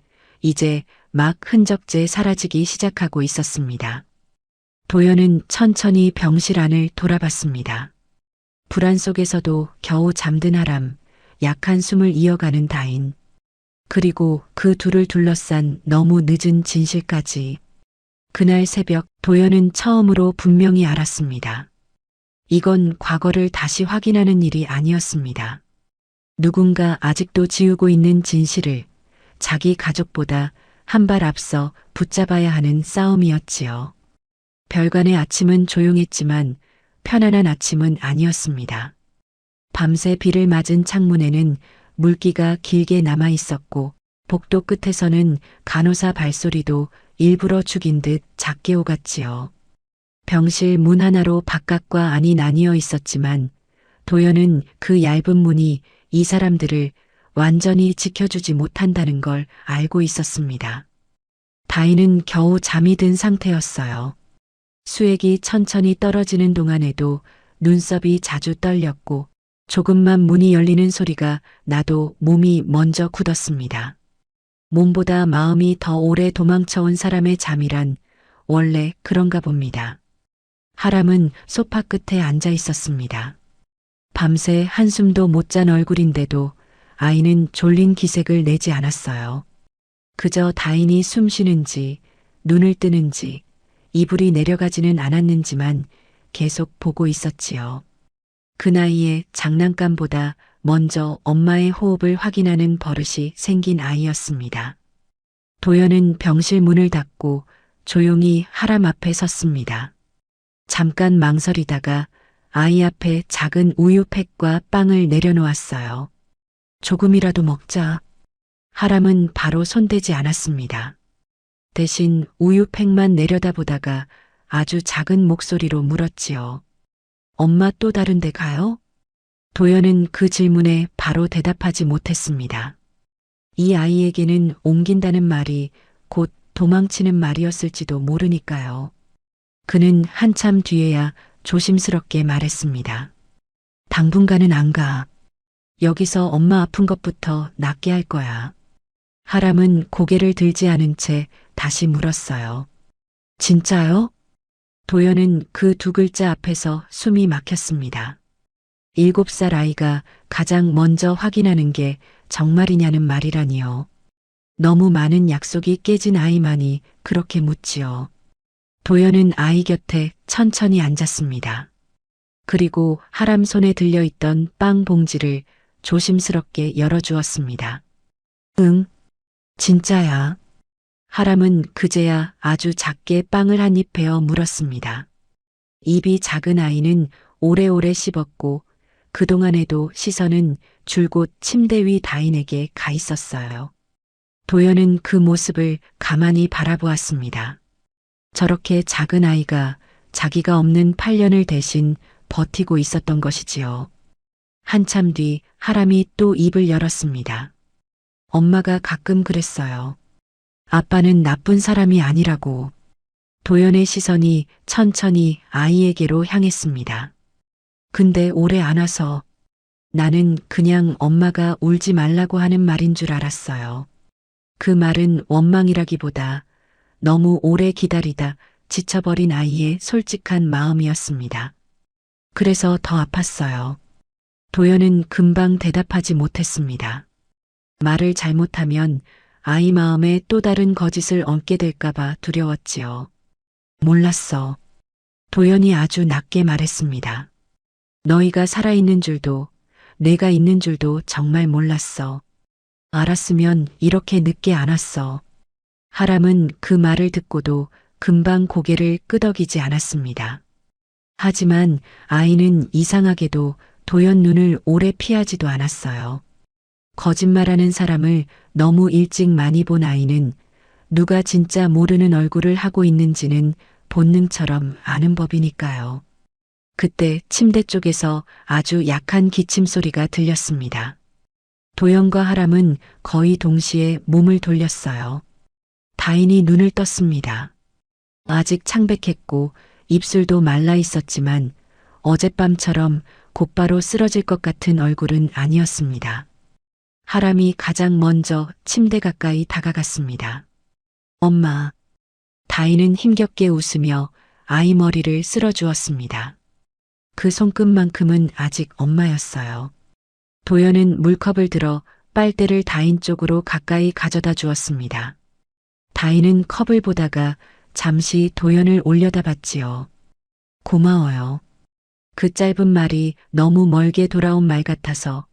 이제 막 흔적제 사라지기 시작하고 있었습니다. 도연은 천천히 병실 안을 돌아봤습니다. 불안 속에서도 겨우 잠든 하람, 약한 숨을 이어가는 다인, 그리고 그 둘을 둘러싼 너무 늦은 진실까지. 그날 새벽 도연은 처음으로 분명히 알았습니다. 이건 과거를 다시 확인하는 일이 아니었습니다. 누군가 아직도 지우고 있는 진실을 자기 가족보다 한 발 앞서 붙잡아야 하는 싸움이었지요. 별관의 아침은 조용했지만 편안한 아침은 아니었습니다. 밤새 비를 맞은 창문에는 물기가 길게 남아 있었고 복도 끝에서는 간호사 발소리도 일부러 죽인 듯 작게 오갔지요. 병실 문 하나로 바깥과 안이 나뉘어 있었지만 도연은 그 얇은 문이 이 사람들을 완전히 지켜주지 못한다는 걸 알고 있었습니다. 다인은 겨우 잠이 든 상태였어요. 수액이 천천히 떨어지는 동안에도 눈썹이 자주 떨렸고 조금만 문이 열리는 소리가 나도 몸이 먼저 굳었습니다. 몸보다 마음이 더 오래 도망쳐온 사람의 잠이란 원래 그런가 봅니다. 하람은 소파 끝에 앉아 있었습니다. 밤새 한숨도 못 잔 얼굴인데도 아이는 졸린 기색을 내지 않았어요. 그저 다인이 숨 쉬는지 눈을 뜨는지 이불이 내려가지는 않았는지만 계속 보고 있었지요. 그 나이에 장난감보다 먼저 엄마의 호흡을 확인하는 버릇이 생긴 아이였습니다. 도연은 병실 문을 닫고 조용히 하람 앞에 섰습니다. 잠깐 망설이다가 아이 앞에 작은 우유팩과 빵을 내려놓았어요. 조금이라도 먹자. 하람은 바로 손대지 않았습니다. 대신 우유팩만 내려다보다가 아주 작은 목소리로 물었지요. 엄마 또 다른 데 가요? 도연은 그 질문에 바로 대답하지 못했습니다. 이 아이에게는 옮긴다는 말이 곧 도망치는 말이었을지도 모르니까요. 그는 한참 뒤에야 조심스럽게 말했습니다. 당분간은 안 가. 여기서 엄마 아픈 것부터 낫게 할 거야. 하람은 고개를 들지 않은 채 다시 물었어요. 진짜요? 도연은 그 두 글자 앞에서 숨이 막혔습니다. 7살 아이가 가장 먼저 확인하는 게 정말이냐는 말이라니요. 너무 많은 약속이 깨진 아이만이 그렇게 묻지요. 도연은 아이 곁에 천천히 앉았습니다. 그리고 하람 손에 들려있던 빵 봉지를 조심스럽게 열어주었습니다. 응, 진짜야. 하람은 그제야 아주 작게 빵을 한 입 베어 물었습니다. 입이 작은 아이는 오래오래 씹었고 그동안에도 시선은 줄곧 침대 위 다인에게 가 있었어요. 도연은 그 모습을 가만히 바라보았습니다. 저렇게 작은 아이가 자기가 없는 8년을 대신 버티고 있었던 것이지요. 한참 뒤 하람이 또 입을 열었습니다. 엄마가 가끔 그랬어요. 아빠는 나쁜 사람이 아니라고. 도연의 시선이 천천히 아이에게로 향했습니다. 근데 오래 안 와서 나는 그냥 엄마가 울지 말라고 하는 말인 줄 알았어요. 그 말은 원망이라기보다 너무 오래 기다리다 지쳐버린 아이의 솔직한 마음이었습니다. 그래서 더 아팠어요. 도연은 금방 대답하지 못했습니다. 말을 잘못하면 아이 마음에 또 다른 거짓을 얹게 될까봐 두려웠지요. 몰랐어. 도연이 아주 낮게 말했습니다. 너희가 살아있는 줄도 내가 있는 줄도 정말 몰랐어. 알았으면 이렇게 늦게 안 왔어. 하람은 그 말을 듣고도 금방 고개를 끄덕이지 않았습니다. 하지만 아이는 이상하게도 도연 눈을 오래 피하지도 않았어요. 거짓말하는 사람을 너무 일찍 많이 본 아이는 누가 진짜 모르는 얼굴을 하고 있는지는 본능처럼 아는 법이니까요. 그때 침대 쪽에서 아주 약한 기침 소리가 들렸습니다. 도연과 하람은 거의 동시에 몸을 돌렸어요. 다인이 눈을 떴습니다. 아직 창백했고 입술도 말라 있었지만 어젯밤처럼 곧바로 쓰러질 것 같은 얼굴은 아니었습니다. 하람이 가장 먼저 침대 가까이 다가갔습니다. 엄마. 다인은 힘겹게 웃으며 아이 머리를 쓸어주었습니다. 그 손끝만큼은 아직 엄마였어요. 도연은 물컵을 들어 빨대를 다인 쪽으로 가까이 가져다 주었습니다. 다인은 컵을 보다가 잠시 도연을 올려다봤지요. 고마워요. 그 짧은 말이 너무 멀게 돌아온 말 같아서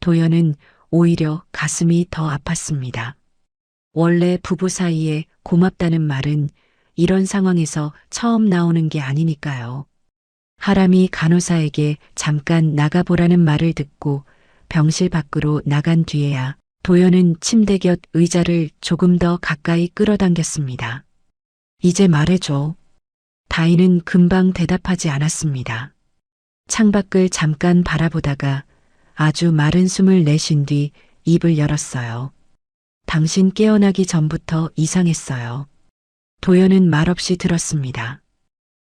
도연은 오히려 가슴이 더 아팠습니다. 원래 부부 사이에 고맙다는 말은 이런 상황에서 처음 나오는 게 아니니까요. 하람이 간호사에게 잠깐 나가보라는 말을 듣고 병실 밖으로 나간 뒤에야 도연은 침대 곁 의자를 조금 더 가까이 끌어당겼습니다. 이제 말해줘. 다인은 금방 대답하지 않았습니다. 창밖을 잠깐 바라보다가 아주 마른 숨을 내쉰 뒤 입을 열었어요. 당신 깨어나기 전부터 이상했어요. 도연은 말없이 들었습니다.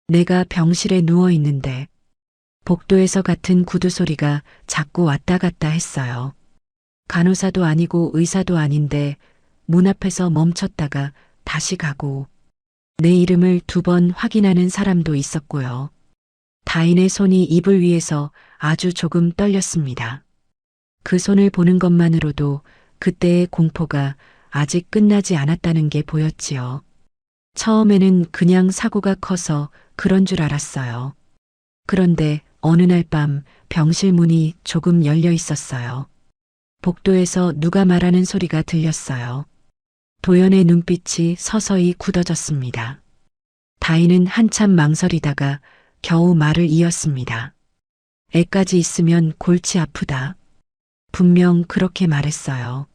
내가 병실에 누워 있는데 복도에서 같은 구두 소리가 자꾸 왔다 갔다 했어요. 간호사도 아니고 의사도 아닌데 문 앞에서 멈췄다가 다시 가고 내 이름을 2번 확인하는 사람도 있었고요. 다인의 손이 이불 위에서 아주 조금 떨렸습니다. 그 손을 보는 것만으로도 그때의 공포가 아직 끝나지 않았다는 게 보였지요. 처음에는 그냥 사고가 커서 그런 줄 알았어요. 그런데 어느 날 밤 병실 문이 조금 열려 있었어요. 복도에서 누가 말하는 소리가 들렸어요. 도연의 눈빛이 서서히 굳어졌습니다. 다인은 한참 망설이다가 겨우 말을 이었습니다. 애까지 있으면 골치 아프다. 분명 그렇게 말했어요.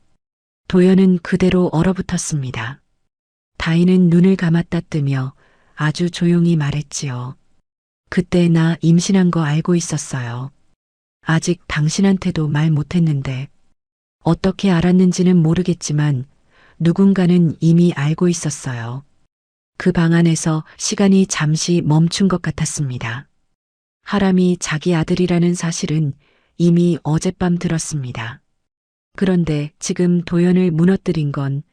도연은 그대로 얼어붙었습니다. 다인은 눈을 감았다 뜨며 아주 조용히 말했지요. 그때 나 임신한 거 알고 있었어요. 아직 당신한테도 말 못했는데 어떻게 알았는지는 모르겠지만 누군가는 이미 알고 있었어요. 그 방 안에서 시간이 잠시 멈춘 것 같았습니다. 하람이 자기 아들이라는 사실은 이미 어젯밤 들었습니다. 그런데 지금 도연을 무너뜨린 건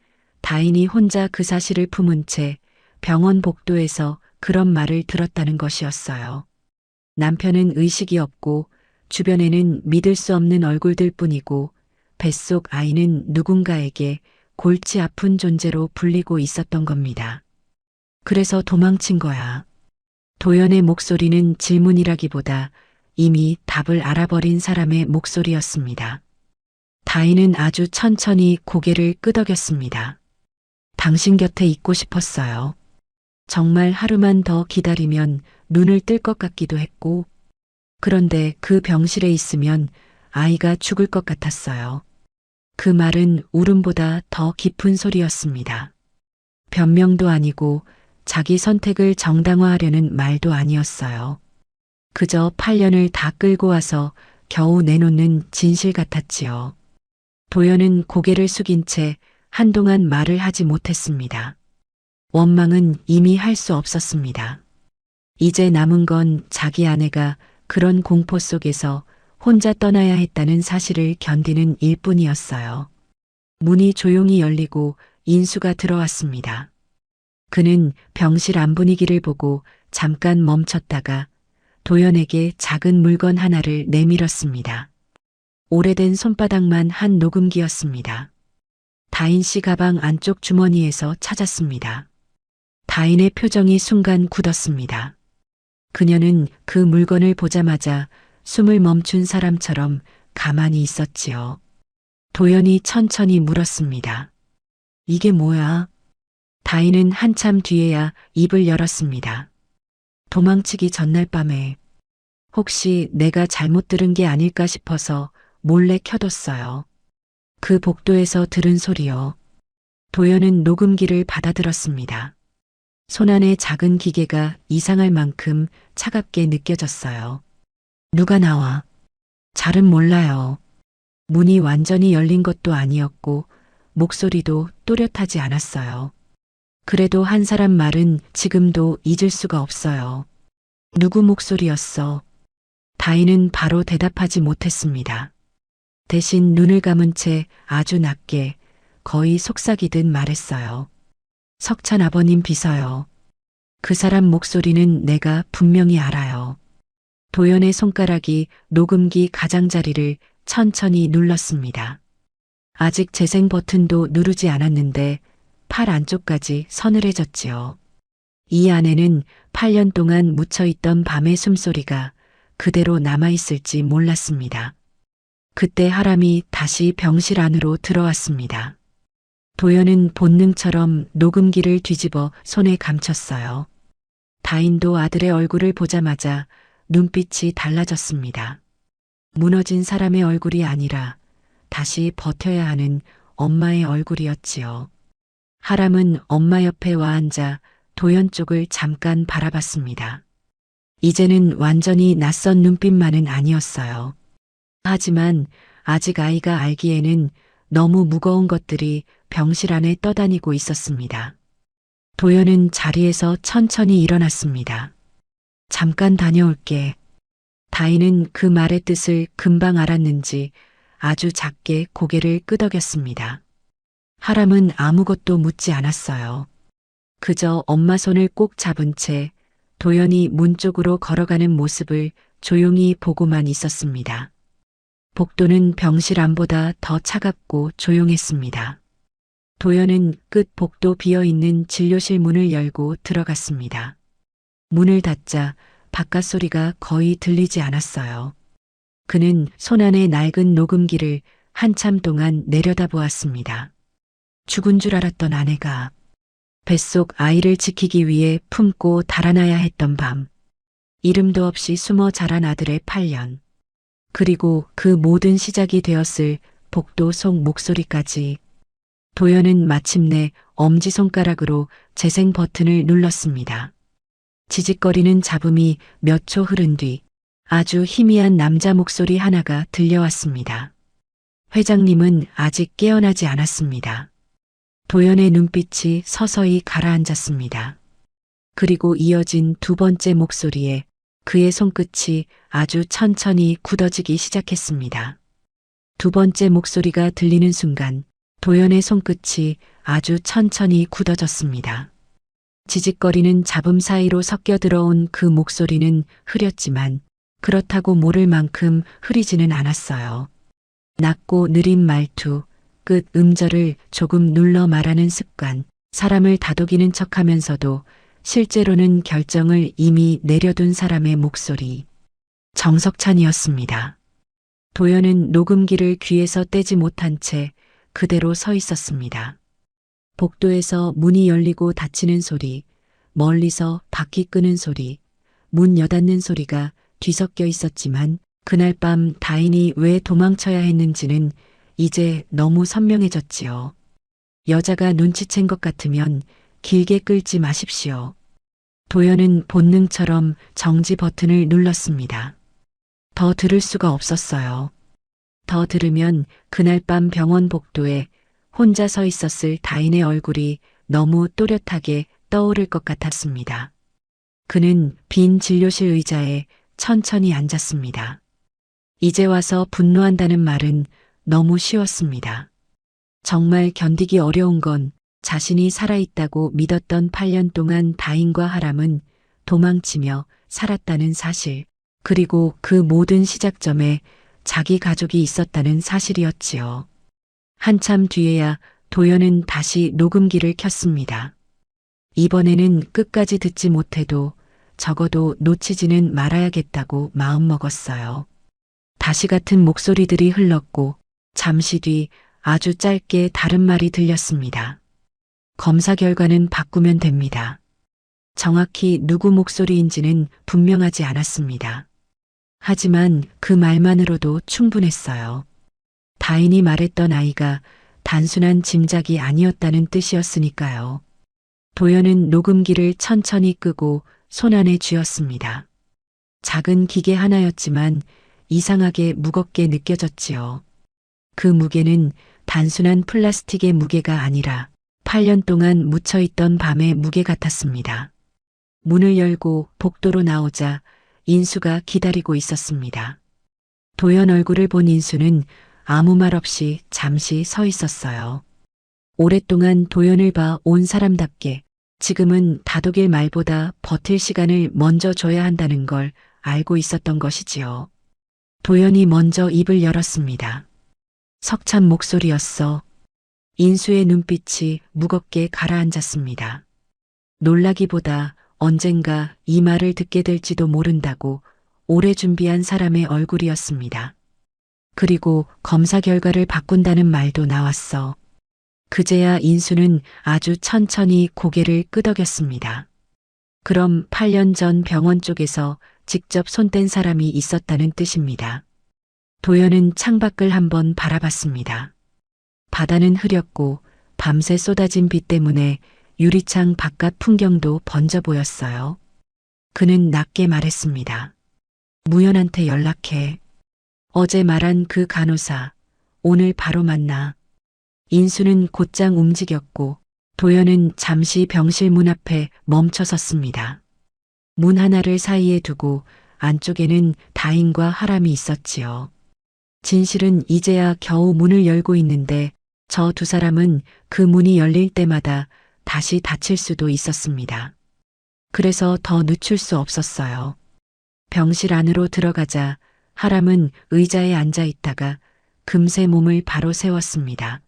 다인이 혼자 그 사실을 품은 채 병원 복도에서 그런 말을 들었다는 것이었어요. 남편은 의식이 없고 주변에는 믿을 수 없는 얼굴들 뿐이고 뱃속 아이는 누군가에게 골치 아픈 존재로 불리고 있었던 겁니다. 그래서 도망친 거야. 도연의 목소리는 질문이라기보다 이미 답을 알아버린 사람의 목소리였습니다. 다인은 아주 천천히 고개를 끄덕였습니다. 당신 곁에 있고 싶었어요. 정말 하루만 더 기다리면 눈을 뜰 것 같기도 했고, 그런데 그 병실에 있으면 아이가 죽을 것 같았어요. 그 말은 울음보다 더 깊은 소리였습니다. 변명도 아니고 자기 선택을 정당화하려는 말도 아니었어요. 그저 8년을 다 끌고 와서 겨우 내놓는 진실 같았지요. 도연은 고개를 숙인 채 한동안 말을 하지 못했습니다. 원망은 이미 할 수 없었습니다. 이제 남은 건 자기 아내가 그런 공포 속에서 혼자 떠나야 했다는 사실을 견디는 일뿐이었어요. 문이 조용히 열리고 인수가 들어왔습니다. 그는 병실 안 분위기를 보고 잠깐 멈췄다가 도연에게 작은 물건 하나를 내밀었습니다. 오래된 손바닥만 한 녹음기였습니다. 다인 씨 가방 안쪽 주머니에서 찾았습니다. 다인의 표정이 순간 굳었습니다. 그녀는 그 물건을 보자마자 숨을 멈춘 사람처럼 가만히 있었지요. 도연이 천천히 물었습니다. 이게 뭐야? 다인은 한참 뒤에야 입을 열었습니다. 도망치기 전날 밤에 혹시 내가 잘못 들은 게 아닐까 싶어서 몰래 켜뒀어요. 그 복도에서 들은 소리요. 도연은 녹음기를 받아들었습니다. 손안에 작은 기계가 이상할 만큼 차갑게 느껴졌어요. 누가 나와? 잘은 몰라요. 문이 완전히 열린 것도 아니었고 목소리도 또렷하지 않았어요. 그래도 한 사람 말은 지금도 잊을 수가 없어요. 누구 목소리였어? 다인은 바로 대답하지 못했습니다. 대신 눈을 감은 채 아주 낮게 거의 속삭이듯 말했어요. 석찬 아버님 비서요. 그 사람 목소리는 내가 분명히 알아요. 도연의 손가락이 녹음기 가장자리를 천천히 눌렀습니다. 아직 재생 버튼도 누르지 않았는데 팔 안쪽까지 서늘해졌지요. 이 안에는 8년 동안 묻혀있던 밤의 숨소리가 그대로 남아있을지 몰랐습니다. 그때 하람이 다시 병실 안으로 들어왔습니다. 도연은 본능처럼 녹음기를 뒤집어 손에 감췄어요. 다인도 아들의 얼굴을 보자마자 눈빛이 달라졌습니다. 무너진 사람의 얼굴이 아니라 다시 버텨야 하는 엄마의 얼굴이었지요. 하람은 엄마 옆에 와 앉아 도연 쪽을 잠깐 바라봤습니다. 이제는 완전히 낯선 눈빛만은 아니었어요. 하지만 아직 아이가 알기에는 너무 무거운 것들이 병실 안에 떠다니고 있었습니다. 도연은 자리에서 천천히 일어났습니다. 잠깐 다녀올게. 다인은 그 말의 뜻을 금방 알았는지 아주 작게 고개를 끄덕였습니다. 하람은 아무것도 묻지 않았어요. 그저 엄마 손을 꼭 잡은 채 도연이 문 쪽으로 걸어가는 모습을 조용히 보고만 있었습니다. 복도는 병실 안보다 더 차갑고 조용했습니다. 도연은 끝 복도 비어있는 진료실 문을 열고 들어갔습니다. 문을 닫자 바깥 소리가 거의 들리지 않았어요. 그는 손안의 낡은 녹음기를 한참 동안 내려다보았습니다. 죽은 줄 알았던 아내가 뱃속 아이를 지키기 위해 품고 달아나야 했던 밤. 이름도 없이 숨어 자란 아들의 8년. 그리고 그 모든 시작이 되었을 복도 속 목소리까지. 도연은 마침내 엄지손가락으로 재생 버튼을 눌렀습니다. 지직거리는 잡음이 몇 초 흐른 뒤 아주 희미한 남자 목소리 하나가 들려왔습니다. 회장님은 아직 깨어나지 않았습니다. 도연의 눈빛이 서서히 가라앉았습니다. 그리고 이어진 두 번째 목소리에 그의 손끝이 아주 천천히 굳어지기 시작했습니다. 두 번째 목소리가 들리는 순간 도연의 손끝이 아주 천천히 굳어졌습니다. 지직거리는 잡음 사이로 섞여 들어온 그 목소리는 흐렸지만 그렇다고 모를 만큼 흐리지는 않았어요. 낮고 느린 말투, 끝 음절을 조금 눌러 말하는 습관, 사람을 다독이는 척하면서도 실제로는 결정을 이미 내려둔 사람의 목소리. 정석찬이었습니다. 도연은 녹음기를 귀에서 떼지 못한 채 그대로 서 있었습니다. 복도에서 문이 열리고 닫히는 소리, 멀리서 바퀴 끄는 소리, 문 여닫는 소리가 뒤섞여 있었지만 그날 밤 다인이 왜 도망쳐야 했는지는 이제 너무 선명해졌지요. 여자가 눈치챈 것 같으면 길게 끌지 마십시오. 도연은 본능처럼 정지 버튼을 눌렀습니다. 더 들을 수가 없었어요. 더 들으면 그날 밤 병원 복도에 혼자 서 있었을 다인의 얼굴이 너무 또렷하게 떠오를 것 같았습니다. 그는 빈 진료실 의자에 천천히 앉았습니다. 이제 와서 분노한다는 말은 너무 쉬웠습니다. 정말 견디기 어려운 건 자신이 살아있다고 믿었던 8년 동안 다인과 하람은 도망치며 살았다는 사실, 그리고 그 모든 시작점에 자기 가족이 있었다는 사실이었지요. 한참 뒤에야 도연은 다시 녹음기를 켰습니다. 이번에는 끝까지 듣지 못해도 적어도 놓치지는 말아야겠다고 마음먹었어요. 다시 같은 목소리들이 흘렀고 잠시 뒤 아주 짧게 다른 말이 들렸습니다. 검사 결과는 바꾸면 됩니다. 정확히 누구 목소리인지는 분명하지 않았습니다. 하지만 그 말만으로도 충분했어요. 다인이 말했던 아이가 단순한 짐작이 아니었다는 뜻이었으니까요. 도연은 녹음기를 천천히 끄고 손안에 쥐었습니다. 작은 기계 하나였지만 이상하게 무겁게 느껴졌지요. 그 무게는 단순한 플라스틱의 무게가 아니라 8년 동안 묻혀있던 밤의 무게 같았습니다. 문을 열고 복도로 나오자 인수가 기다리고 있었습니다. 도연 얼굴을 본 인수는 아무 말 없이 잠시 서 있었어요. 오랫동안 도연을 봐 온 사람답게 지금은 다독일 말보다 버틸 시간을 먼저 줘야 한다는 걸 알고 있었던 것이지요. 도연이 먼저 입을 열었습니다. 석찬 목소리였어. 인수의 눈빛이 무겁게 가라앉았습니다. 놀라기보다 언젠가 이 말을 듣게 될지도 모른다고 오래 준비한 사람의 얼굴이었습니다. 그리고 검사 결과를 바꾼다는 말도 나왔어. 그제야 인수는 아주 천천히 고개를 끄덕였습니다. 그럼 8년 전 병원 쪽에서 직접 손댄 사람이 있었다는 뜻입니다. 도연은 창밖을 한번 바라봤습니다. 바다는 흐렸고 밤새 쏟아진 비 때문에 유리창 바깥 풍경도 번져 보였어요. 그는 낮게 말했습니다. 무연한테 연락해. 어제 말한 그 간호사, 오늘 바로 만나. 인수는 곧장 움직였고 도연은 잠시 병실 문 앞에 멈춰 섰습니다. 문 하나를 사이에 두고 안쪽에는 다인과 하람이 있었지요. 진실은 이제야 겨우 문을 열고 있는데 저 두 사람은 그 문이 열릴 때마다 다시 닫힐 수도 있었습니다. 그래서 더 늦출 수 없었어요. 병실 안으로 들어가자 하람은 의자에 앉아 있다가 금세 몸을 바로 세웠습니다.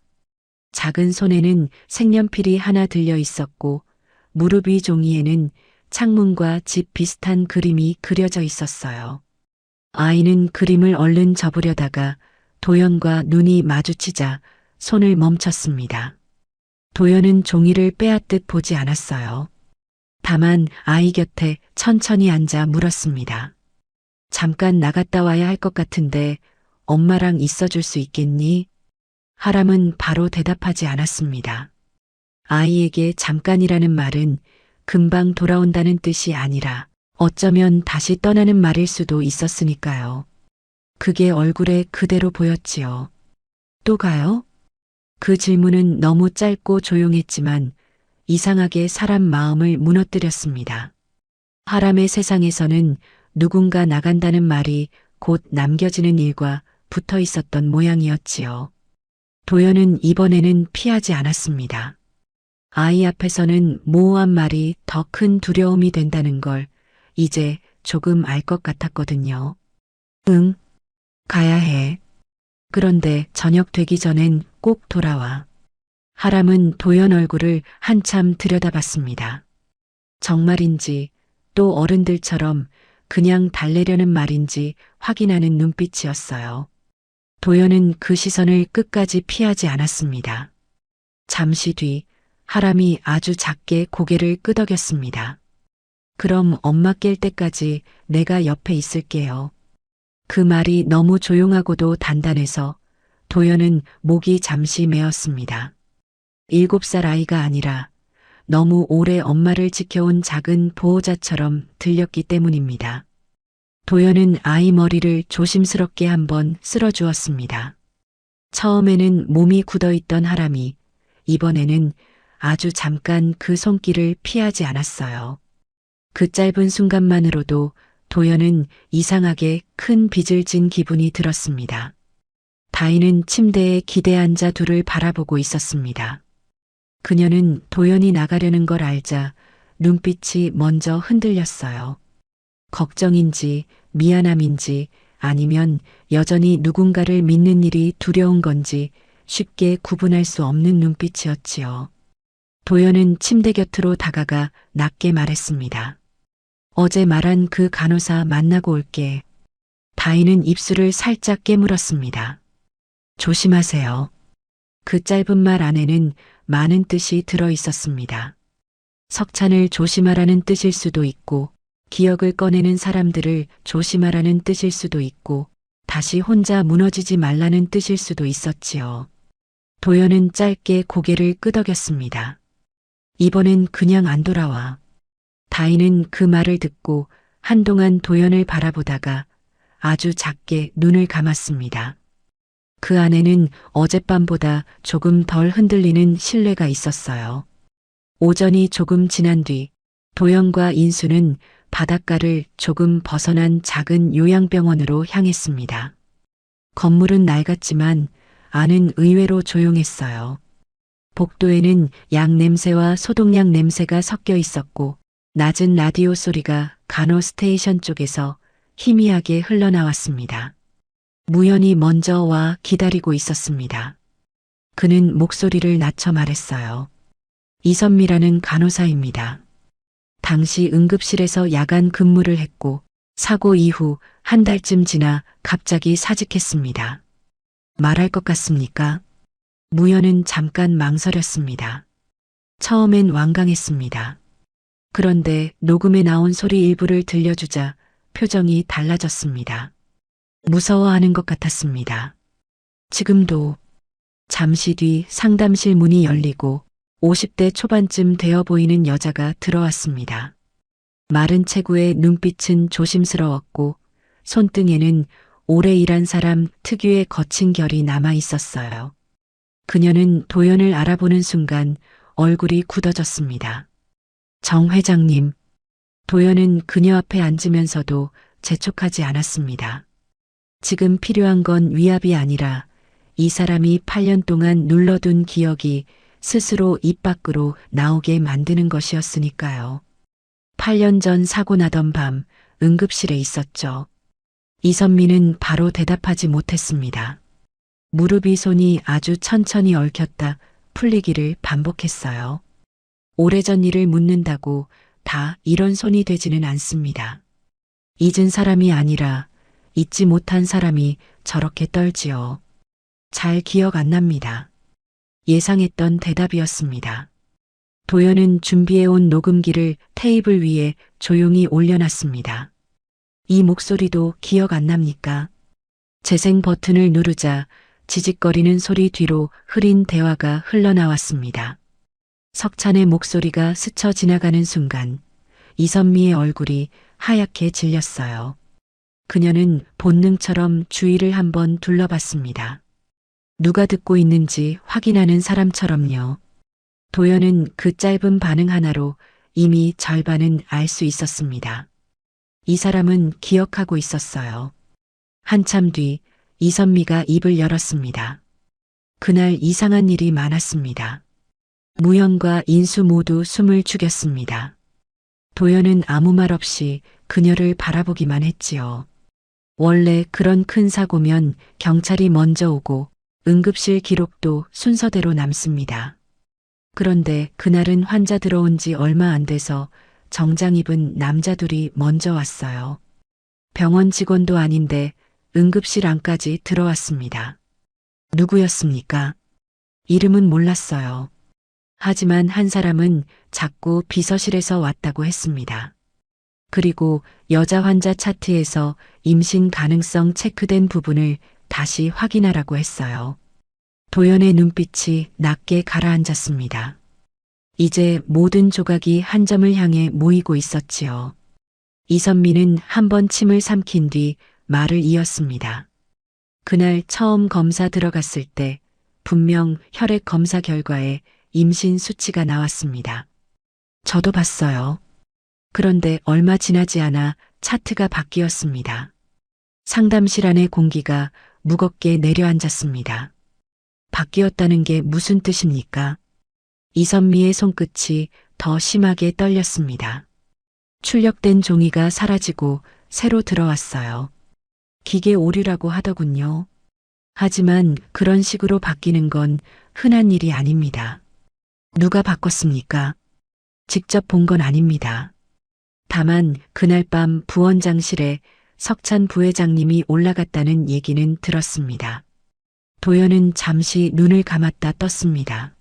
작은 손에는 색연필이 하나 들려 있었고 무릎 위 종이에는 창문과 집 비슷한 그림이 그려져 있었어요. 아이는 그림을 얼른 접으려다가 도연과 눈이 마주치자 손을 멈췄습니다. 도연은 종이를 빼앗듯 보지 않았어요. 다만 아이 곁에 천천히 앉아 물었습니다. 잠깐 나갔다 와야 할 것 같은데 엄마랑 있어줄 수 있겠니? 하람은 바로 대답하지 않았습니다. 아이에게 잠깐이라는 말은 금방 돌아온다는 뜻이 아니라 어쩌면 다시 떠나는 말일 수도 있었으니까요. 그게 얼굴에 그대로 보였지요. 또 가요? 그 질문은 너무 짧고 조용했지만 이상하게 사람 마음을 무너뜨렸습니다. 하람의 세상에서는 누군가 나간다는 말이 곧 남겨지는 일과 붙어 있었던 모양이었지요. 도연은 이번에는 피하지 않았습니다. 아이 앞에서는 모호한 말이 더 큰 두려움이 된다는 걸 이제 조금 알 것 같았거든요. 응, 가야 해. 그런데 저녁 되기 전엔 꼭 돌아와. 하람은 도연 얼굴을 한참 들여다봤습니다. 정말인지 또 어른들처럼 그냥 달래려는 말인지 확인하는 눈빛이었어요. 도연은 그 시선을 끝까지 피하지 않았습니다. 잠시 뒤 하람이 아주 작게 고개를 끄덕였습니다. 그럼 엄마 깰 때까지 내가 옆에 있을게요. 그 말이 너무 조용하고도 단단해서 도연은 목이 잠시 메었습니다. 7살 아이가 아니라 너무 오래 엄마를 지켜온 작은 보호자처럼 들렸기 때문입니다. 도연은 아이 머리를 조심스럽게 한번 쓸어주었습니다. 처음에는 몸이 굳어있던 하람이 이번에는 아주 잠깐 그 손길을 피하지 않았어요. 그 짧은 순간만으로도 도연은 이상하게 큰 빚을 진 기분이 들었습니다. 다인은 침대에 기대 앉아 둘을 바라보고 있었습니다. 그녀는 도연이 나가려는 걸 알자 눈빛이 먼저 흔들렸어요. 걱정인지 미안함인지 아니면 여전히 누군가를 믿는 일이 두려운 건지 쉽게 구분할 수 없는 눈빛이었지요. 도연은 침대 곁으로 다가가 낮게 말했습니다. 어제 말한 그 간호사 만나고 올게. 다인은 입술을 살짝 깨물었습니다. 조심하세요. 그 짧은 말 안에는 많은 뜻이 들어 있었습니다. 석찬을 조심하라는 뜻일 수도 있고, 기억을 꺼내는 사람들을 조심하라는 뜻일 수도 있고, 다시 혼자 무너지지 말라는 뜻일 수도 있었지요. 도연은 짧게 고개를 끄덕였습니다. 이번엔 그냥 안 돌아와. 다인은 그 말을 듣고 한동안 도연을 바라보다가 아주 작게 눈을 감았습니다. 그 안에는 어젯밤보다 조금 덜 흔들리는 신뢰가 있었어요. 오전이 조금 지난 뒤 도연과 인수는 바닷가를 조금 벗어난 작은 요양병원으로 향했습니다. 건물은 낡았지만 안은 의외로 조용했어요. 복도에는 약 냄새와 소독약 냄새가 섞여 있었고 낮은 라디오 소리가 간호 스테이션 쪽에서 희미하게 흘러나왔습니다. 무연이 먼저 와 기다리고 있었습니다. 그는 목소리를 낮춰 말했어요. 이선미라는 간호사입니다. 당시 응급실에서 야간 근무를 했고 사고 이후 한 달쯤 지나 갑자기 사직했습니다. 말할 것 같습니까? 무연은 잠깐 망설였습니다. 처음엔 완강했습니다. 그런데 녹음에 나온 소리 일부를 들려주자 표정이 달라졌습니다. 무서워하는 것 같았습니다. 지금도. 잠시 뒤 상담실 문이 열리고 50대 초반쯤 되어 보이는 여자가 들어왔습니다. 마른 체구의 눈빛은 조심스러웠고 손등에는 오래 일한 사람 특유의 거친 결이 남아 있었어요. 그녀는 도연을 알아보는 순간 얼굴이 굳어졌습니다. 정 회장님. 도연은 그녀 앞에 앉으면서도 재촉하지 않았습니다. 지금 필요한 건 위압이 아니라 이 사람이 8년 동안 눌러둔 기억이 스스로 입 밖으로 나오게 만드는 것이었으니까요. 8년 전 사고 나던 밤 응급실에 있었죠. 이선미는 바로 대답하지 못했습니다. 무릎이 손이 아주 천천히 얽혔다 풀리기를 반복했어요. 오래전 일을 묻는다고 다 이런 손이 되지는 않습니다. 잊은 사람이 아니라 잊지 못한 사람이 저렇게 떨지요. 잘 기억 안 납니다. 예상했던 대답이었습니다. 도연은 준비해온 녹음기를 테이블 위에 조용히 올려놨습니다. 이 목소리도 기억 안 납니까? 재생 버튼을 누르자 지직거리는 소리 뒤로 흐린 대화가 흘러나왔습니다. 석찬의 목소리가 스쳐 지나가는 순간 이선미의 얼굴이 하얗게 질렸어요. 그녀는 본능처럼 주위를 한번 둘러봤습니다. 누가 듣고 있는지 확인하는 사람처럼요. 도연은 그 짧은 반응 하나로 이미 절반은 알 수 있었습니다. 이 사람은 기억하고 있었어요. 한참 뒤 이선미가 입을 열었습니다. 그날 이상한 일이 많았습니다. 무연과 인수 모두 숨을 죽였습니다. 도연은 아무 말 없이 그녀를 바라보기만 했지요. 원래 그런 큰 사고면 경찰이 먼저 오고 응급실 기록도 순서대로 남습니다. 그런데 그날은 환자 들어온 지 얼마 안 돼서 정장 입은 남자 둘이 먼저 왔어요. 병원 직원도 아닌데 응급실 안까지 들어왔습니다. 누구였습니까? 이름은 몰랐어요. 하지만 한 사람은 자꾸 비서실에서 왔다고 했습니다. 그리고 여자 환자 차트에서 임신 가능성 체크된 부분을 다시 확인하라고 했어요. 도연의 눈빛이 낮게 가라앉았습니다. 이제 모든 조각이 한 점을 향해 모이고 있었지요. 이선미는 한 번 침을 삼킨 뒤 말을 이었습니다. 그날 처음 검사 들어갔을 때 분명 혈액 검사 결과에 임신 수치가 나왔습니다. 저도 봤어요. 그런데 얼마 지나지 않아 차트가 바뀌었습니다. 상담실 안의 공기가 무겁게 내려앉았습니다. 바뀌었다는 게 무슨 뜻입니까? 이선미의 손끝이 더 심하게 떨렸습니다. 출력된 종이가 사라지고 새로 들어왔어요. 기계 오류라고 하더군요. 하지만 그런 식으로 바뀌는 건 흔한 일이 아닙니다. 누가 바꿨습니까? 직접 본 건 아닙니다. 다만 그날 밤 부원장실에 석찬 부회장님이 올라갔다는 얘기는 들었습니다. 도연은 잠시 눈을 감았다 떴습니다.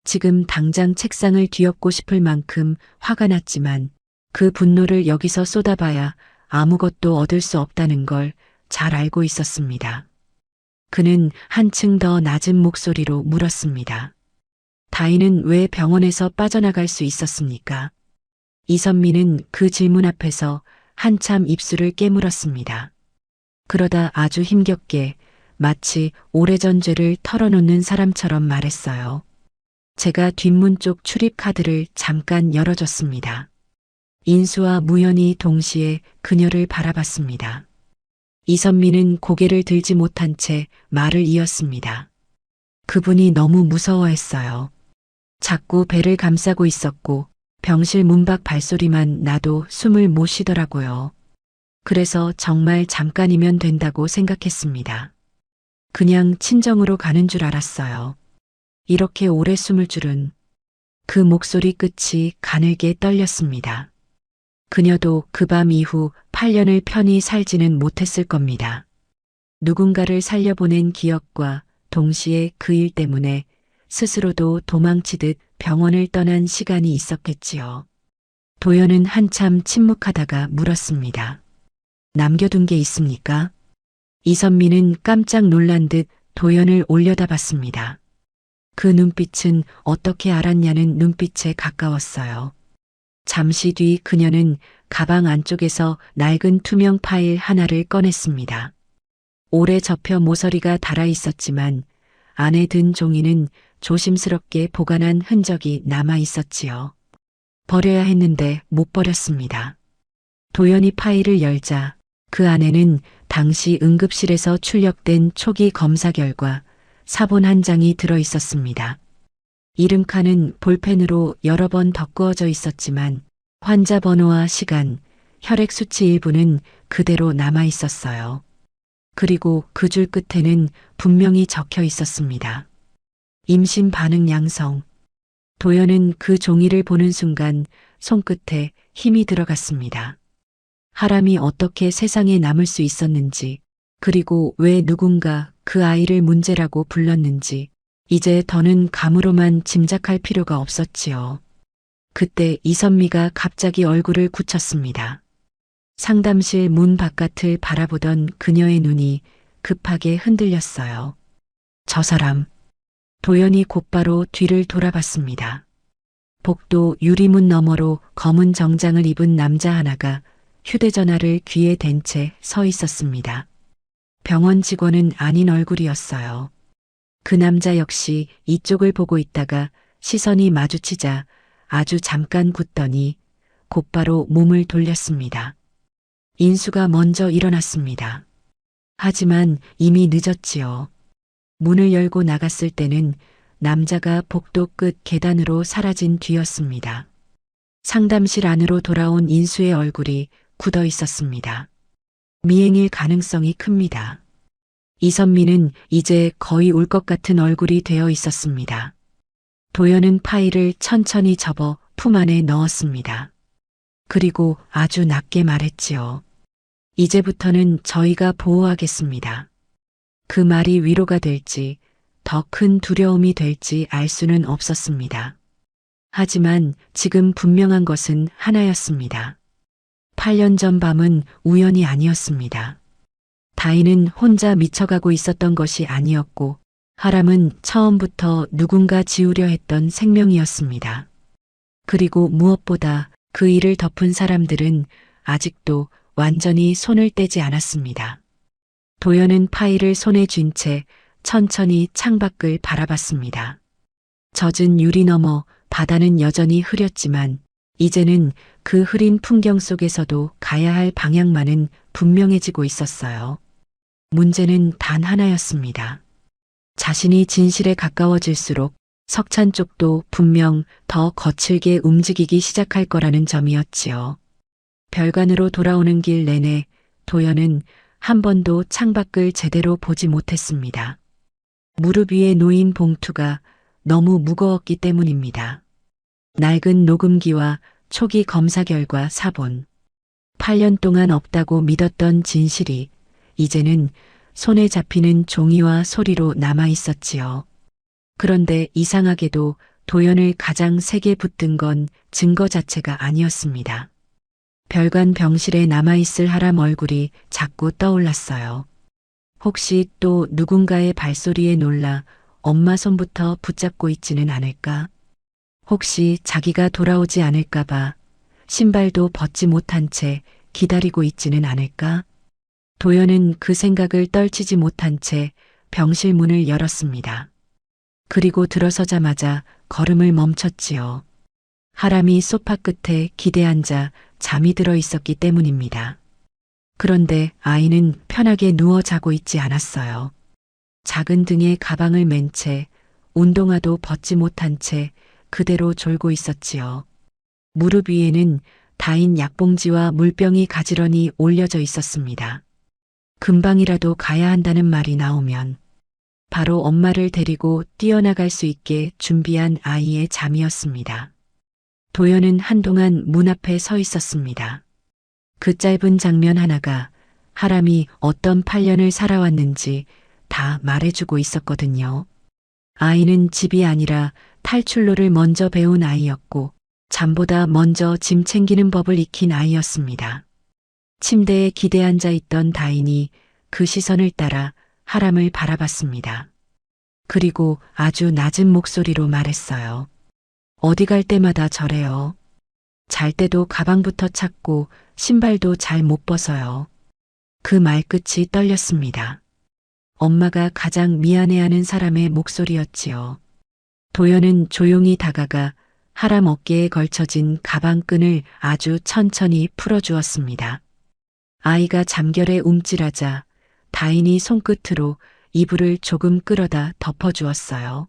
지금 당장 책상을 뒤엎고 싶을 만큼 화가 났지만 그 분노를 여기서 쏟아봐야 아무것도 얻을 수 없다는 걸 잘 알고 있었습니다. 그는 한층 더 낮은 목소리로 물었습니다. 다인은 왜 병원에서 빠져나갈 수 있었습니까? 이선미는 그 질문 앞에서 한참 입술을 깨물었습니다. 그러다 아주 힘겹게 마치 오래전 죄를 털어놓는 사람처럼 말했어요. 제가 뒷문 쪽 출입 카드를 잠깐 열어줬습니다. 인수와 무연이 동시에 그녀를 바라봤습니다. 이선미는 고개를 들지 못한 채 말을 이었습니다. 그분이 너무 무서워했어요. 자꾸 배를 감싸고 있었고 병실 문 밖 발소리만 나도 숨을 못 쉬더라고요. 그래서 정말 잠깐이면 된다고 생각했습니다. 그냥 친정으로 가는 줄 알았어요. 이렇게 오래 숨을 줄은. 그 목소리 끝이 가늘게 떨렸습니다. 그녀도 그 밤 이후 8년을 편히 살지는 못했을 겁니다. 누군가를 살려보낸 기억과 동시에 그 일 때문에 스스로도 도망치듯 병원을 떠난 시간이 있었겠지요. 도연은 한참 침묵하다가 물었습니다. 남겨둔 게 있습니까? 이선미는 깜짝 놀란 듯 도연을 올려다봤습니다. 그 눈빛은 어떻게 알았냐는 눈빛에 가까웠어요. 잠시 뒤 그녀는 가방 안쪽에서 낡은 투명 파일 하나를 꺼냈습니다. 오래 접혀 모서리가 달아 있었지만 안에 든 종이는 조심스럽게 보관한 흔적이 남아 있었지요. 버려야 했는데 못 버렸습니다. 도연이 파일을 열자 그 안에는 당시 응급실에서 출력된 초기 검사 결과 사본 한 장이 들어 있었습니다. 이름칸은 볼펜으로 여러 번 덧그어져 있었지만 환자 번호와 시간, 혈액 수치 일부는 그대로 남아 있었어요. 그리고 그 줄 끝에는 분명히 적혀 있었습니다. 임신 반응 양성. 도연은 그 종이를 보는 순간 손끝에 힘이 들어갔습니다. 하람이 어떻게 세상에 남을 수 있었는지, 그리고 왜 누군가 그 아이를 문제라고 불렀는지 이제 더는 감으로만 짐작할 필요가 없었지요. 그때 이선미가 갑자기 얼굴을 굳혔습니다. 상담실 문 바깥을 바라보던 그녀의 눈이 급하게 흔들렸어요. 저 사람. 도연이 곧바로 뒤를 돌아봤습니다. 복도 유리문 너머로 검은 정장을 입은 남자 하나가 휴대전화를 귀에 댄 채 서 있었습니다. 병원 직원은 아닌 얼굴이었어요. 그 남자 역시 이쪽을 보고 있다가 시선이 마주치자 아주 잠깐 굳더니 곧바로 몸을 돌렸습니다. 인수가 먼저 일어났습니다. 하지만 이미 늦었지요. 문을 열고 나갔을 때는 남자가 복도 끝 계단으로 사라진 뒤였습니다. 상담실 안으로 돌아온 인수의 얼굴이 굳어 있었습니다. 미행일 가능성이 큽니다. 이선미는 이제 거의 울 것 같은 얼굴이 되어 있었습니다. 도연은 파일을 천천히 접어 품 안에 넣었습니다. 그리고 아주 낮게 말했지요. 이제부터는 저희가 보호하겠습니다. 그 말이 위로가 될지 더 큰 두려움이 될지 알 수는 없었습니다. 하지만 지금 분명한 것은 하나였습니다. 8년 전 밤은 우연이 아니었습니다. 다인은 혼자 미쳐가고 있었던 것이 아니었고 하람은 처음부터 누군가 지우려 했던 생명이었습니다. 그리고 무엇보다 그 일을 덮은 사람들은 아직도 완전히 손을 떼지 않았습니다. 도연은 파일을 손에 쥔 채 천천히 창밖을 바라봤습니다. 젖은 유리 너머 바다는 여전히 흐렸지만 이제는 그 흐린 풍경 속에서도 가야 할 방향만은 분명해지고 있었어요. 문제는 단 하나였습니다. 자신이 진실에 가까워질수록 석찬 쪽도 분명 더 거칠게 움직이기 시작할 거라는 점이었지요. 별관으로 돌아오는 길 내내 도연은 한 번도 창밖을 제대로 보지 못했습니다. 무릎 위에 놓인 봉투가 너무 무거웠기 때문입니다. 낡은 녹음기와 초기 검사 결과 사본. 8년 동안 없다고 믿었던 진실이 이제는 손에 잡히는 종이와 소리로 남아 있었지요. 그런데 이상하게도 도연을 가장 세게 붙든 건 증거 자체가 아니었습니다. 별관 병실에 남아있을 하람 얼굴이 자꾸 떠올랐어요. 혹시 또 누군가의 발소리에 놀라 엄마 손부터 붙잡고 있지는 않을까? 혹시 자기가 돌아오지 않을까봐 신발도 벗지 못한 채 기다리고 있지는 않을까? 도연은 그 생각을 떨치지 못한 채 병실 문을 열었습니다. 그리고 들어서자마자 걸음을 멈췄지요. 하람이 소파 끝에 기대앉아 잠이 들어 있었기 때문입니다. 그런데 아이는 편하게 누워 자고 있지 않았어요. 작은 등에 가방을 맨 채 운동화도 벗지 못한 채 그대로 졸고 있었지요. 무릎 위에는 다인 약봉지와 물병이 가지런히 올려져 있었습니다. 금방이라도 가야 한다는 말이 나오면 바로 엄마를 데리고 뛰어나갈 수 있게 준비한 아이의 잠이었습니다. 도연은 한동안 문 앞에 서 있었습니다. 그 짧은 장면 하나가 하람이 어떤 8년을 살아왔는지 다 말해주고 있었거든요. 아이는 집이 아니라 탈출로를 먼저 배운 아이였고 잠보다 먼저 짐 챙기는 법을 익힌 아이였습니다. 침대에 기대앉아 있던 다인이 그 시선을 따라 하람을 바라봤습니다. 그리고 아주 낮은 목소리로 말했어요. 어디 갈 때마다 저래요. 잘 때도 가방부터 찾고 신발도 잘 못 벗어요. 그 말끝이 떨렸습니다. 엄마가 가장 미안해하는 사람의 목소리였지요. 도연은 조용히 다가가 하람 어깨에 걸쳐진 가방끈을 아주 천천히 풀어주었습니다. 아이가 잠결에 움찔하자 다인이 손끝으로 이불을 조금 끌어다 덮어주었어요.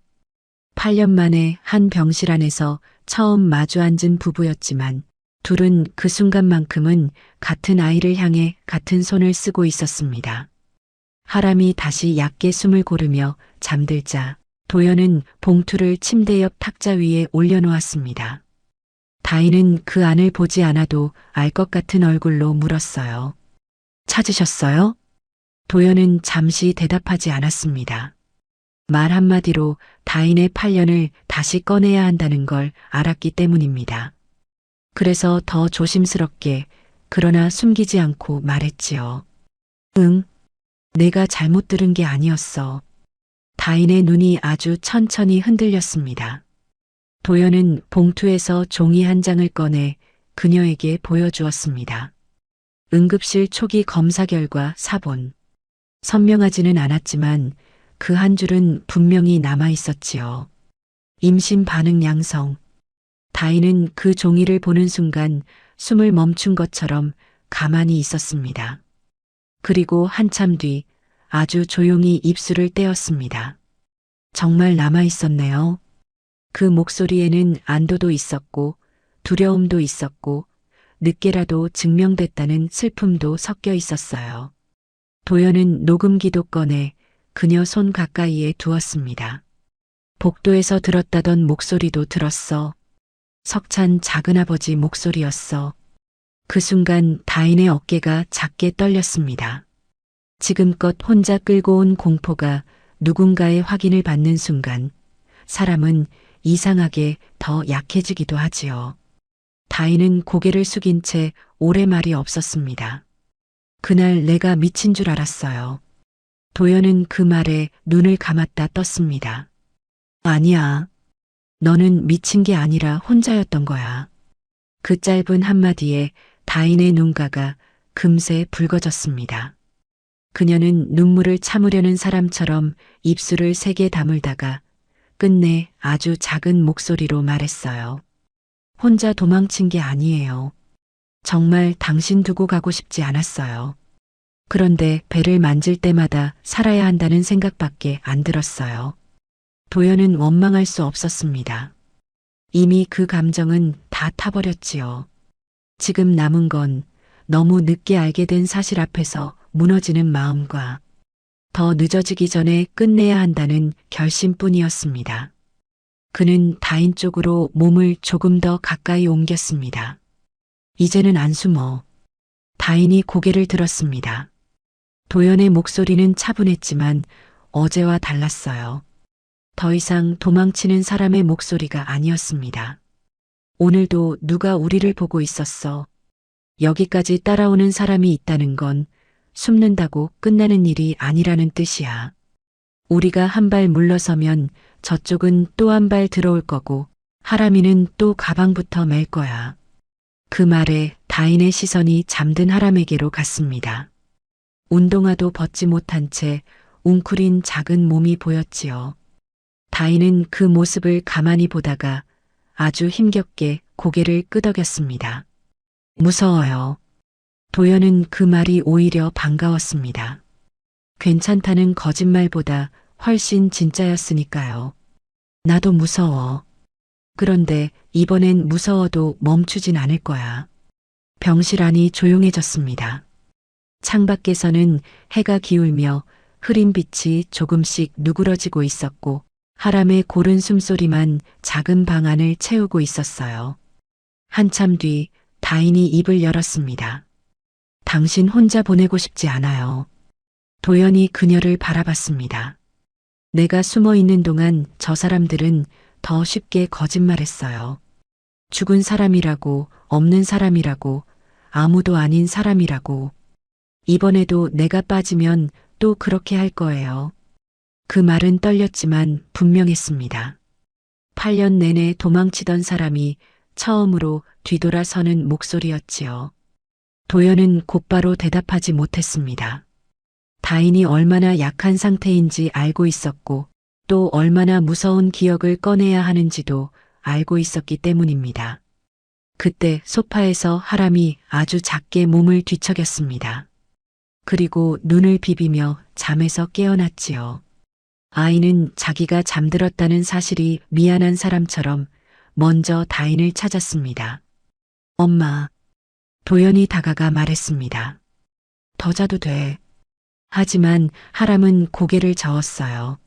8년 만에 한 병실 안에서 처음 마주 앉은 부부였지만 둘은 그 순간만큼은 같은 아이를 향해 같은 손을 쓰고 있었습니다. 하람이 다시 얕게 숨을 고르며 잠들자 도연은 봉투를 침대 옆 탁자 위에 올려놓았습니다. 다인은 그 안을 보지 않아도 알 것 같은 얼굴로 물었어요. 찾으셨어요? 도연은 잠시 대답하지 않았습니다. 말 한마디로 다인의 8년을 다시 꺼내야 한다는 걸 알았기 때문입니다. 그래서 더 조심스럽게 그러나 숨기지 않고 말했지요. 응, 내가 잘못 들은 게 아니었어. 다인의 눈이 아주 천천히 흔들렸습니다. 도연은 봉투에서 종이 한 장을 꺼내 그녀에게 보여주었습니다. 응급실 초기 검사 결과 사본. 선명하지는 않았지만 그 한 줄은 분명히 남아 있었지요. 임신 반응 양성. 다인은 그 종이를 보는 순간 숨을 멈춘 것처럼 가만히 있었습니다. 그리고 한참 뒤 아주 조용히 입술을 떼었습니다. 정말 남아 있었네요. 그 목소리에는 안도도 있었고 두려움도 있었고 늦게라도 증명됐다는 슬픔도 섞여 있었어요. 도연은 녹음기도 꺼내 그녀 손 가까이에 두었습니다. 복도에서 들었다던 목소리도 들었어. 석찬 작은아버지 목소리였어. 그 순간 다인의 어깨가 작게 떨렸습니다. 지금껏 혼자 끌고 온 공포가 누군가의 확인을 받는 순간 사람은 이상하게 더 약해지기도 하지요. 다인은 고개를 숙인 채 오래 말이 없었습니다. 그날 내가 미친 줄 알았어요. 도연은 그 말에 눈을 감았다 떴습니다. 아니야. 너는 미친 게 아니라 혼자였던 거야. 그 짧은 한마디에 다인의 눈가가 금세 붉어졌습니다. 그녀는 눈물을 참으려는 사람처럼 입술을 세게 다물다가 끝내 아주 작은 목소리로 말했어요. 혼자 도망친 게 아니에요. 정말 당신 두고 가고 싶지 않았어요. 그런데 배를 만질 때마다 살아야 한다는 생각밖에 안 들었어요. 도연은 원망할 수 없었습니다. 이미 그 감정은 다 타버렸지요. 지금 남은 건 너무 늦게 알게 된 사실 앞에서 무너지는 마음과 더 늦어지기 전에 끝내야 한다는 결심뿐이었습니다. 그는 다인 쪽으로 몸을 조금 더 가까이 옮겼습니다. 이제는 안 숨어. 다인이 고개를 들었습니다. 도연의 목소리는 차분했지만 어제와 달랐어요. 더 이상 도망치는 사람의 목소리가 아니었습니다. 오늘도 누가 우리를 보고 있었어. 여기까지 따라오는 사람이 있다는 건 숨는다고 끝나는 일이 아니라는 뜻이야. 우리가 한 발 물러서면 저쪽은 또 한 발 들어올 거고 하람이는 또 가방부터 맬 거야. 그 말에 다인의 시선이 잠든 하람에게로 갔습니다. 운동화도 벗지 못한 채 웅크린 작은 몸이 보였지요. 다인은 그 모습을 가만히 보다가 아주 힘겹게 고개를 끄덕였습니다. 무서워요. 도연은 그 말이 오히려 반가웠습니다. 괜찮다는 거짓말보다 훨씬 진짜였으니까요. 나도 무서워. 그런데 이번엔 무서워도 멈추진 않을 거야. 병실 안이 조용해졌습니다. 창밖에서는 해가 기울며 흐린 빛이 조금씩 누그러지고 있었고 하람의 고른 숨소리만 작은 방 안을 채우고 있었어요. 한참 뒤 다인이 입을 열었습니다. 당신 혼자 보내고 싶지 않아요. 도연이 그녀를 바라봤습니다. 내가 숨어 있는 동안 저 사람들은 더 쉽게 거짓말했어요. 죽은 사람이라고, 없는 사람이라고, 아무도 아닌 사람이라고. 이번에도 내가 빠지면 또 그렇게 할 거예요. 그 말은 떨렸지만 분명했습니다. 8년 내내 도망치던 사람이 처음으로 뒤돌아서는 목소리였지요. 도연은 곧바로 대답하지 못했습니다. 다인이 얼마나 약한 상태인지 알고 있었고 또 얼마나 무서운 기억을 꺼내야 하는지도 알고 있었기 때문입니다. 그때 소파에서 하람이 아주 작게 몸을 뒤척였습니다. 그리고 눈을 비비며 잠에서 깨어났지요. 아이는 자기가 잠들었다는 사실이 미안한 사람처럼 먼저 다인을 찾았습니다. 엄마, 도연이 다가가 말했습니다. 더 자도 돼. 하지만 하람은 고개를 저었어요.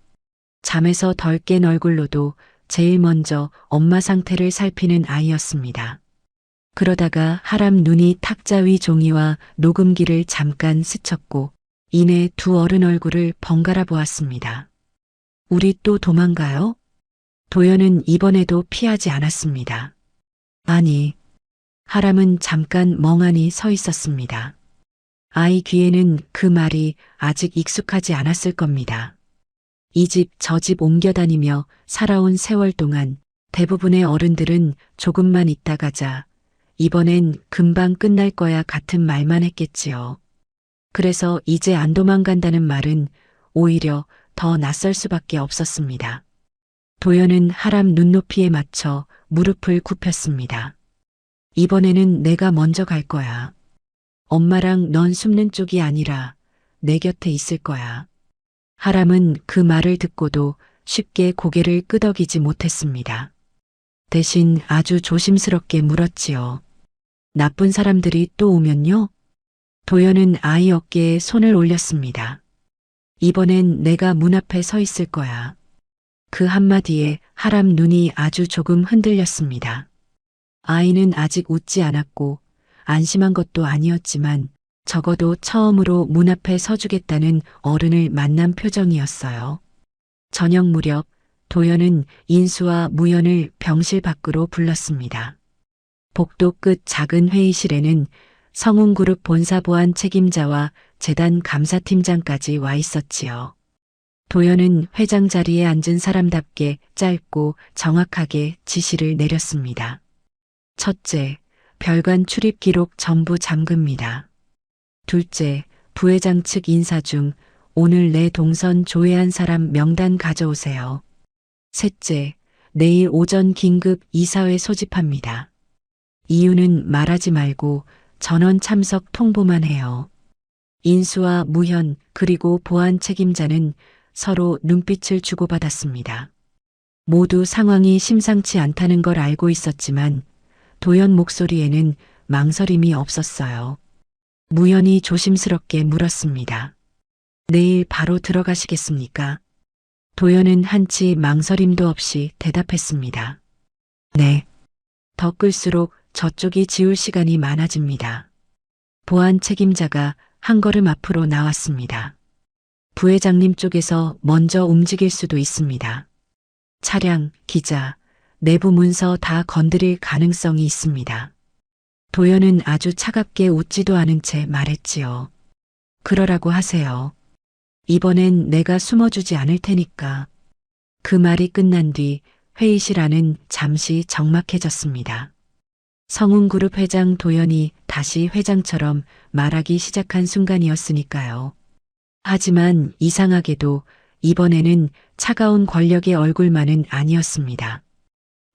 잠에서 덜 깬 얼굴로도 제일 먼저 엄마 상태를 살피는 아이였습니다. 그러다가 하람 눈이 탁자 위 종이와 녹음기를 잠깐 스쳤고 이내 두 어른 얼굴을 번갈아 보았습니다. 우리 또 도망가요? 도연은 이번에도 피하지 않았습니다. 아니, 하람은 잠깐 멍하니 서 있었습니다. 아이 귀에는 그 말이 아직 익숙하지 않았을 겁니다. 이 집 저 집 옮겨다니며 살아온 세월 동안 대부분의 어른들은 조금만 있다 가자. 이번엔 금방 끝날 거야 같은 말만 했겠지요. 그래서 이제 안 도망간다는 말은 오히려 더 낯설 수밖에 없었습니다. 도연은 하람 눈높이에 맞춰 무릎을 굽혔습니다. 이번에는 내가 먼저 갈 거야. 엄마랑 넌 숨는 쪽이 아니라 내 곁에 있을 거야. 하람은 그 말을 듣고도 쉽게 고개를 끄덕이지 못했습니다. 대신 아주 조심스럽게 물었지요. 나쁜 사람들이 또 오면요? 도연은 아이 어깨에 손을 올렸습니다. 이번엔 내가 문 앞에 서 있을 거야. 그 한마디에 하람 눈이 아주 조금 흔들렸습니다. 아이는 아직 웃지 않았고 안심한 것도 아니었지만 적어도 처음으로 문 앞에 서주겠다는 어른을 만난 표정이었어요. 저녁 무렵 도연은 인수와 무연을 병실 밖으로 불렀습니다. 복도 끝 작은 회의실에는 성운그룹 본사 보안 책임자와 재단 감사팀장까지 와 있었지요. 도연은 회장 자리에 앉은 사람답게 짧고 정확하게 지시를 내렸습니다. 첫째, 별관 출입 기록 전부 잠급니다. 둘째, 부회장 측 인사 중 오늘 내 동선 조회한 사람 명단 가져오세요. 셋째, 내일 오전 긴급 이사회 소집합니다. 이유는 말하지 말고 전원 참석 통보만 해요. 인수와 무현 그리고 보안 책임자는 서로 눈빛을 주고받았습니다. 모두 상황이 심상치 않다는 걸 알고 있었지만 도연 목소리에는 망설임이 없었어요. 무현이 조심스럽게 물었습니다. 내일 바로 들어가시겠습니까? 도연은 한치 망설임도 없이 대답했습니다. 네. 더 끌수록 저쪽이 지울 시간이 많아집니다. 보안 책임자가 한 걸음 앞으로 나왔습니다. 부회장님 쪽에서 먼저 움직일 수도 있습니다. 차량, 기자, 내부 문서 다 건드릴 가능성이 있습니다. 도연은 아주 차갑게 웃지도 않은 채 말했지요. 그러라고 하세요. 이번엔 내가 숨어주지 않을 테니까. 그 말이 끝난 뒤 회의실 안은 잠시 적막해졌습니다. 성운그룹 회장 도연이 다시 회장처럼 말하기 시작한 순간이었으니까요. 하지만 이상하게도 이번에는 차가운 권력의 얼굴만은 아니었습니다.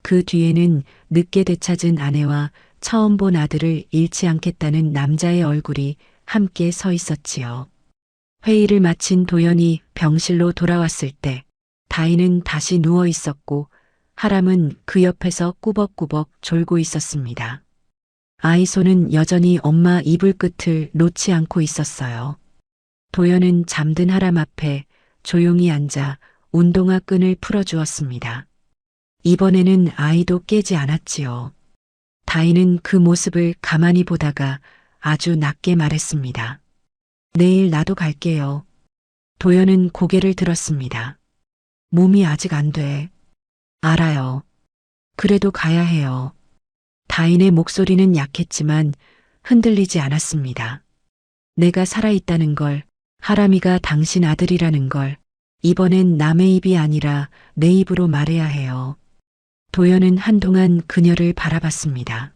그 뒤에는 늦게 되찾은 아내와 처음 본 아들을 잃지 않겠다는 남자의 얼굴이 함께 서 있었지요. 회의를 마친 도연이 병실로 돌아왔을 때 다인은 다시 누워 있었고 하람은 그 옆에서 꾸벅꾸벅 졸고 있었습니다. 아이 손은 여전히 엄마 이불 끝을 놓지 않고 있었어요. 도연은 잠든 하람 앞에 조용히 앉아 운동화 끈을 풀어주었습니다. 이번에는 아이도 깨지 않았지요. 다인은 그 모습을 가만히 보다가 아주 낮게 말했습니다. 내일 나도 갈게요. 도연은 고개를 들었습니다. 몸이 아직 안 돼. 알아요. 그래도 가야 해요. 다인의 목소리는 약했지만 흔들리지 않았습니다. 내가 살아있다는 걸, 하람이가 당신 아들이라는 걸, 이번엔 남의 입이 아니라 내 입으로 말해야 해요. 도연은 한동안 그녀를 바라봤습니다.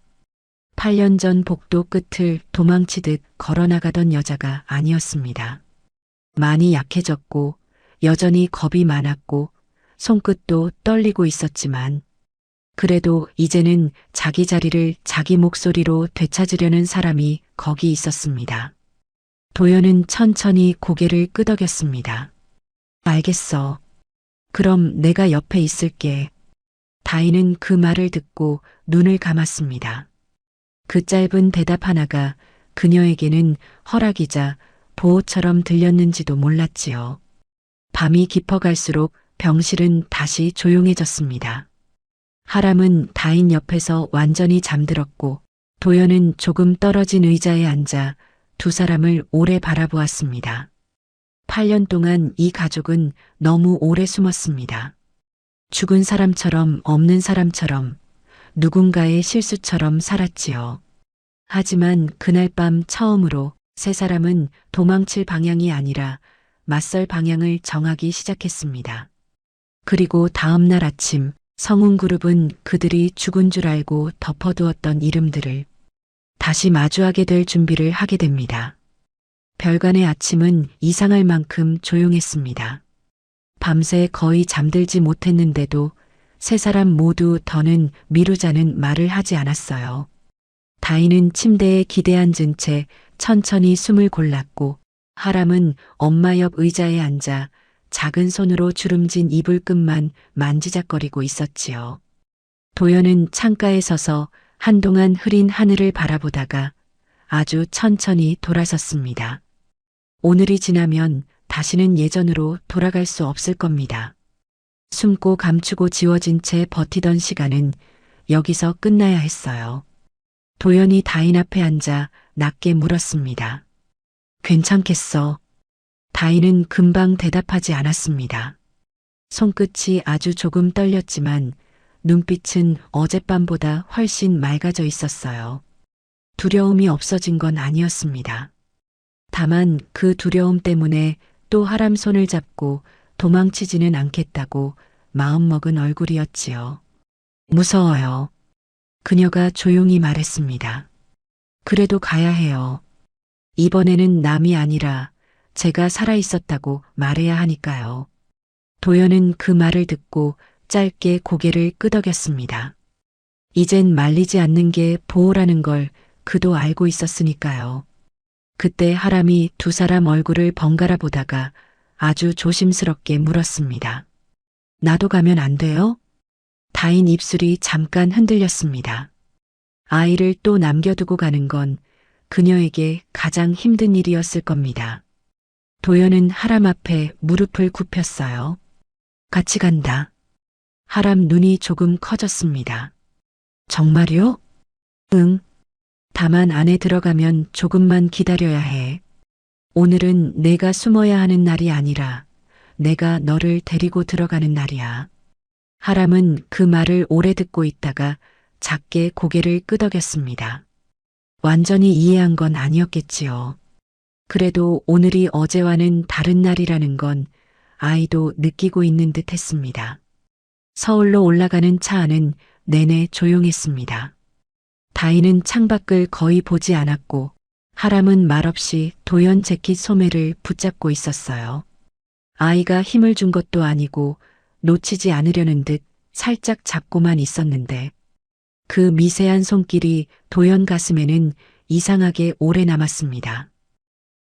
8년 전 복도 끝을 도망치듯 걸어나가던 여자가 아니었습니다. 많이 약해졌고 여전히 겁이 많았고 손끝도 떨리고 있었지만 그래도 이제는 자기 자리를 자기 목소리로 되찾으려는 사람이 거기 있었습니다. 도연은 천천히 고개를 끄덕였습니다. 알겠어. 그럼 내가 옆에 있을게. 다인은 그 말을 듣고 눈을 감았습니다. 그 짧은 대답 하나가 그녀에게는 허락이자 보호처럼 들렸는지도 몰랐지요. 밤이 깊어갈수록 병실은 다시 조용해졌습니다. 하람은 다인 옆에서 완전히 잠들었고 도연은 조금 떨어진 의자에 앉아 두 사람을 오래 바라보았습니다. 8년 동안 이 가족은 너무 오래 숨었습니다. 죽은 사람처럼 없는 사람처럼 누군가의 실수처럼 살았지요. 하지만 그날 밤 처음으로 세 사람은 도망칠 방향이 아니라 맞설 방향을 정하기 시작했습니다. 그리고 다음 날 아침 성운그룹은 그들이 죽은 줄 알고 덮어두었던 이름들을 다시 마주하게 될 준비를 하게 됩니다. 별관의 아침은 이상할 만큼 조용했습니다. 밤새 거의 잠들지 못했는데도 세 사람 모두 더는 미루자는 말을 하지 않았어요. 다인은 침대에 기대앉은 채 천천히 숨을 골랐고 하람은 엄마 옆 의자에 앉아 작은 손으로 주름진 이불끝만 만지작거리고 있었지요. 도연은 창가에 서서 한동안 흐린 하늘을 바라보다가 아주 천천히 돌아섰습니다. 오늘이 지나면 다시는 예전으로 돌아갈 수 없을 겁니다. 숨고 감추고 지워진 채 버티던 시간은 여기서 끝나야 했어요. 도연이 다인 앞에 앉아 낮게 물었습니다. 괜찮겠어? 다인은 금방 대답하지 않았습니다. 손끝이 아주 조금 떨렸지만 눈빛은 어젯밤보다 훨씬 맑아져 있었어요. 두려움이 없어진 건 아니었습니다. 다만 그 두려움 때문에 또 하람 손을 잡고 도망치지는 않겠다고 마음먹은 얼굴이었지요. 무서워요. 그녀가 조용히 말했습니다. 그래도 가야 해요. 이번에는 남이 아니라 제가 살아있었다고 말해야 하니까요. 도연은 그 말을 듣고 짧게 고개를 끄덕였습니다. 이젠 말리지 않는 게 보호라는 걸 그도 알고 있었으니까요. 그때 하람이 두 사람 얼굴을 번갈아 보다가 아주 조심스럽게 물었습니다. 나도 가면 안 돼요? 다인 입술이 잠깐 흔들렸습니다. 아이를 또 남겨두고 가는 건 그녀에게 가장 힘든 일이었을 겁니다. 도연은 하람 앞에 무릎을 굽혔어요. 같이 간다. 하람 눈이 조금 커졌습니다. 정말요? 응. 다만 안에 들어가면 조금만 기다려야 해. 오늘은 내가 숨어야 하는 날이 아니라 내가 너를 데리고 들어가는 날이야. 하람은 그 말을 오래 듣고 있다가 작게 고개를 끄덕였습니다. 완전히 이해한 건 아니었겠지요. 그래도 오늘이 어제와는 다른 날이라는 건 아이도 느끼고 있는 듯 했습니다. 서울로 올라가는 차 안은 내내 조용했습니다. 다인은 창밖을 거의 보지 않았고 하람은 말없이 도연 재킷 소매를 붙잡고 있었어요. 아이가 힘을 준 것도 아니고 놓치지 않으려는 듯 살짝 잡고만 있었는데 그 미세한 손길이 도연 가슴에는 이상하게 오래 남았습니다.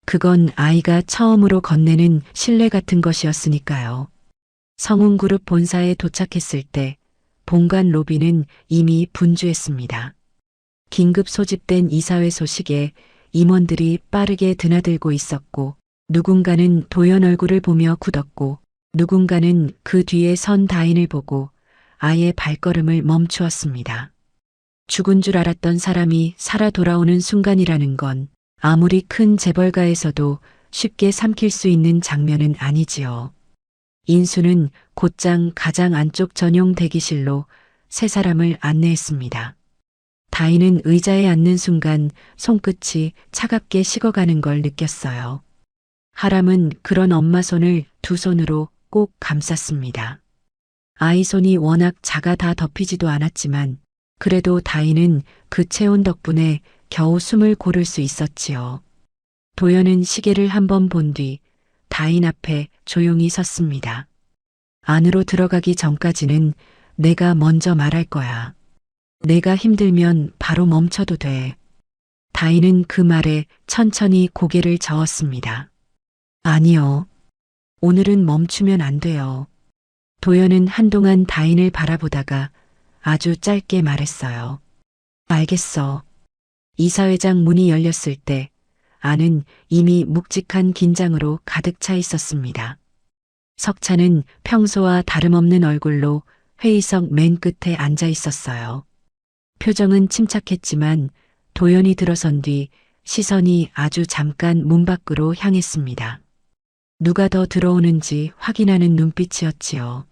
그건 아이가 처음으로 건네는 신뢰 같은 것이었으니까요. 성운그룹 본사에 도착했을 때 본관 로비는 이미 분주했습니다. 긴급 소집된 이사회 소식에 임원들이 빠르게 드나들고 있었고 누군가는 도연 얼굴을 보며 굳었고 누군가는 그 뒤에 선 다인을 보고 아예 발걸음을 멈추었습니다. 죽은 줄 알았던 사람이 살아 돌아오는 순간이라는 건 아무리 큰 재벌가에서도 쉽게 삼킬 수 있는 장면은 아니지요. 인수는 곧장 가장 안쪽 전용 대기실로 세 사람을 안내했습니다. 다인은 의자에 앉는 순간 손끝이 차갑게 식어가는 걸 느꼈어요. 하람은 그런 엄마 손을 두 손으로 꼭 감쌌습니다. 아이 손이 워낙 작아 다 덮이지도 않았지만 그래도 다인은 그 체온 덕분에 겨우 숨을 고를 수 있었지요. 도연은 시계를 한번 본 뒤 다인 앞에 조용히 섰습니다. 안으로 들어가기 전까지는 내가 먼저 말할 거야. 내가 힘들면 바로 멈춰도 돼. 다인은 그 말에 천천히 고개를 저었습니다. 아니요. 오늘은 멈추면 안 돼요. 도연은 한동안 다인을 바라보다가 아주 짧게 말했어요. 알겠어. 이사회장 문이 열렸을 때 안은 이미 묵직한 긴장으로 가득 차 있었습니다. 석찬은 평소와 다름없는 얼굴로 회의석 맨 끝에 앉아 있었어요. 표정은 침착했지만 도연이 들어선 뒤 시선이 아주 잠깐 문 밖으로 향했습니다. 누가 더 들어오는지 확인하는 눈빛이었지요.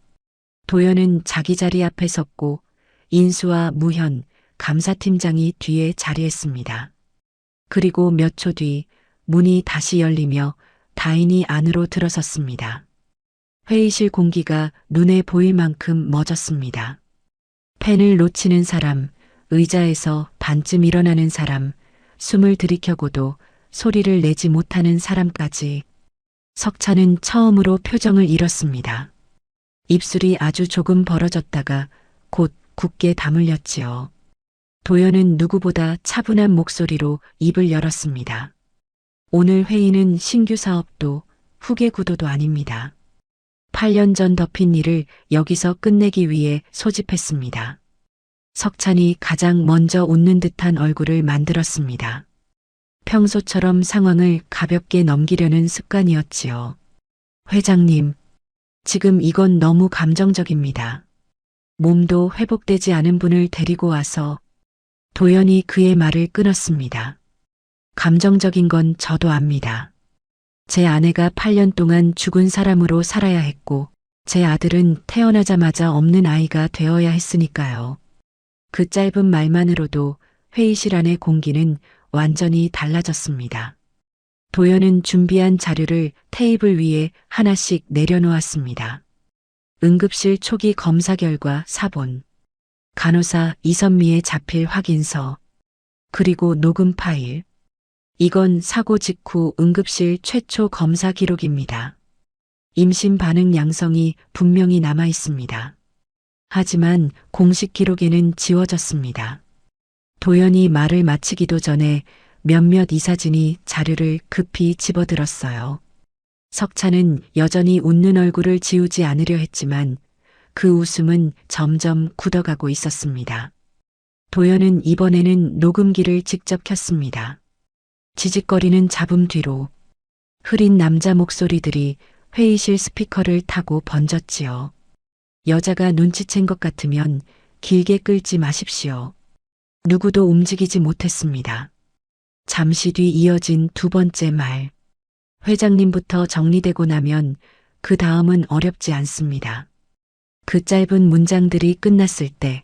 도연은 자기 자리 앞에 섰고 인수와 무현, 감사팀장이 뒤에 자리했습니다. 그리고 몇 초 뒤 문이 다시 열리며 다인이 안으로 들어섰습니다. 회의실 공기가 눈에 보일 만큼 멎었습니다. 펜을 놓치는 사람, 의자에서 반쯤 일어나는 사람, 숨을 들이켜고도 소리를 내지 못하는 사람까지. 석찬은 처음으로 표정을 잃었습니다. 입술이 아주 조금 벌어졌다가 곧 굳게 다물렸지요. 도연은 누구보다 차분한 목소리로 입을 열었습니다. 오늘 회의는 신규 사업도 후계 구도도 아닙니다. 8년 전 덮인 일을 여기서 끝내기 위해 소집했습니다. 석찬이 가장 먼저 웃는 듯한 얼굴을 만들었습니다. 평소처럼 상황을 가볍게 넘기려는 습관이었지요. 회장님, 지금 이건 너무 감정적입니다. 몸도 회복되지 않은 분을 데리고 와서 도연이 그의 말을 끊었습니다. 감정적인 건 저도 압니다. 제 아내가 8년 동안 죽은 사람으로 살아야 했고 제 아들은 태어나자마자 없는 아이가 되어야 했으니까요. 그 짧은 말만으로도 회의실 안의 공기는 완전히 달라졌습니다. 도연은 준비한 자료를 테이블 위에 하나씩 내려놓았습니다. 응급실 초기 검사 결과 사본, 간호사 이선미의 자필 확인서, 그리고 녹음 파일. 이건 사고 직후 응급실 최초 검사 기록입니다. 임신 반응 양성이 분명히 남아 있습니다. 하지만 공식 기록에는 지워졌습니다. 도연이 말을 마치기도 전에 몇몇 이사진이 자료를 급히 집어들었어요. 석찬은 여전히 웃는 얼굴을 지우지 않으려 했지만 그 웃음은 점점 굳어가고 있었습니다. 도연은 이번에는 녹음기를 직접 켰습니다. 지직거리는 잡음 뒤로 흐린 남자 목소리들이 회의실 스피커를 타고 번졌지요. 여자가 눈치챈 것 같으면 길게 끌지 마십시오. 누구도 움직이지 못했습니다. 잠시 뒤 이어진 두 번째 말. 회장님부터 정리되고 나면 그 다음은 어렵지 않습니다. 그 짧은 문장들이 끝났을 때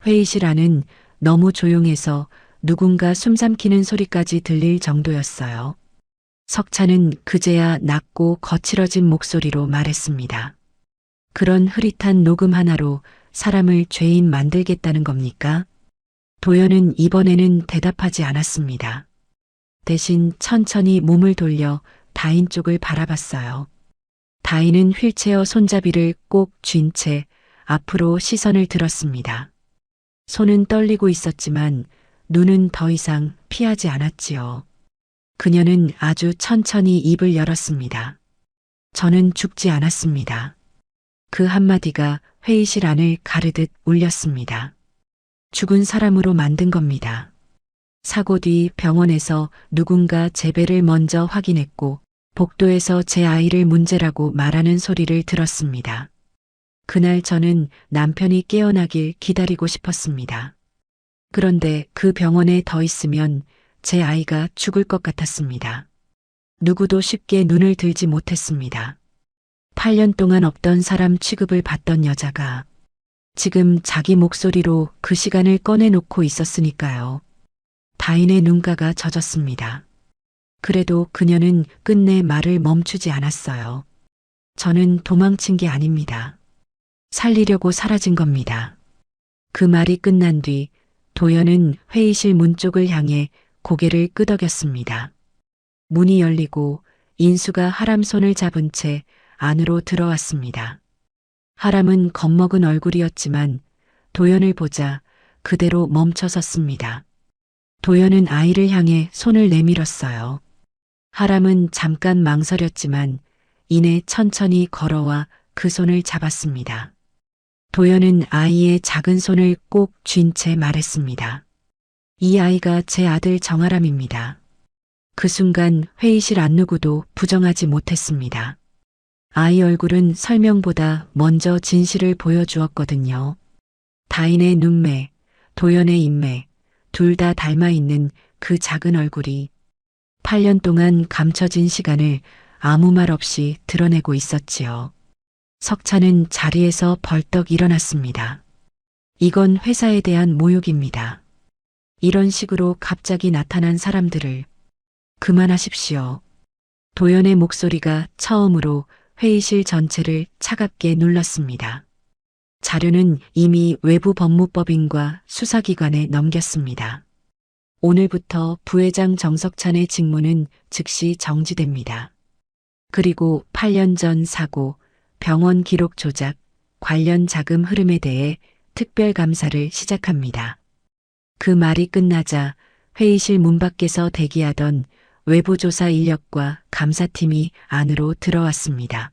회의실 안은 너무 조용해서 누군가 숨 삼키는 소리까지 들릴 정도였어요. 석찬은 그제야 낮고 거칠어진 목소리로 말했습니다. 그런 흐릿한 녹음 하나로 사람을 죄인 만들겠다는 겁니까? 도연은 이번에는 대답하지 않았습니다. 대신 천천히 몸을 돌려 다인 쪽을 바라봤어요. 다인은 휠체어 손잡이를 꼭 쥔 채 앞으로 시선을 들었습니다. 손은 떨리고 있었지만 눈은 더 이상 피하지 않았지요. 그녀는 아주 천천히 입을 열었습니다. 저는 죽지 않았습니다. 그 한마디가 회의실 안을 가르듯 울렸습니다. 죽은 사람으로 만든 겁니다. 사고 뒤 병원에서 누군가 제 배를 먼저 확인했고 복도에서 제 아이를 문제라고 말하는 소리를 들었습니다. 그날 저는 남편이 깨어나길 기다리고 싶었습니다. 그런데 그 병원에 더 있으면 제 아이가 죽을 것 같았습니다. 누구도 쉽게 눈을 들지 못했습니다. 8년 동안 없던 사람 취급을 받던 여자가 지금 자기 목소리로 그 시간을 꺼내놓고 있었으니까요. 다인의 눈가가 젖었습니다. 그래도 그녀는 끝내 말을 멈추지 않았어요. 저는 도망친 게 아닙니다. 살리려고 사라진 겁니다. 그 말이 끝난 뒤 도연은 회의실 문 쪽을 향해 고개를 끄덕였습니다. 문이 열리고 인수가 하람 손을 잡은 채 안으로 들어왔습니다. 하람은 겁먹은 얼굴이었지만 도연을 보자 그대로 멈춰 섰습니다. 도연은 아이를 향해 손을 내밀었어요. 하람은 잠깐 망설였지만 이내 천천히 걸어와 그 손을 잡았습니다. 도연은 아이의 작은 손을 꼭 쥔 채 말했습니다. 이 아이가 제 아들 정아람입니다. 그 순간 회의실 안 누구도 부정하지 못했습니다. 아이 얼굴은 설명보다 먼저 진실을 보여주었거든요. 다인의 눈매, 도연의 인매, 둘 다 닮아 있는 그 작은 얼굴이 8년 동안 감춰진 시간을 아무 말 없이 드러내고 있었지요. 석찬은 자리에서 벌떡 일어났습니다. 이건 회사에 대한 모욕입니다. 이런 식으로 갑자기 나타난 사람들을 그만하십시오. 도연의 목소리가 처음으로 회의실 전체를 차갑게 눌렀습니다. 자료는 이미 외부 법무법인과 수사기관에 넘겼습니다. 오늘부터 부회장 정석찬의 직무는 즉시 정지됩니다. 그리고 8년 전 사고, 병원 기록 조작, 관련 자금 흐름에 대해 특별감사를 시작합니다. 그 말이 끝나자 회의실 문 밖에서 대기하던 외부조사 인력과 감사팀이 안으로 들어왔습니다.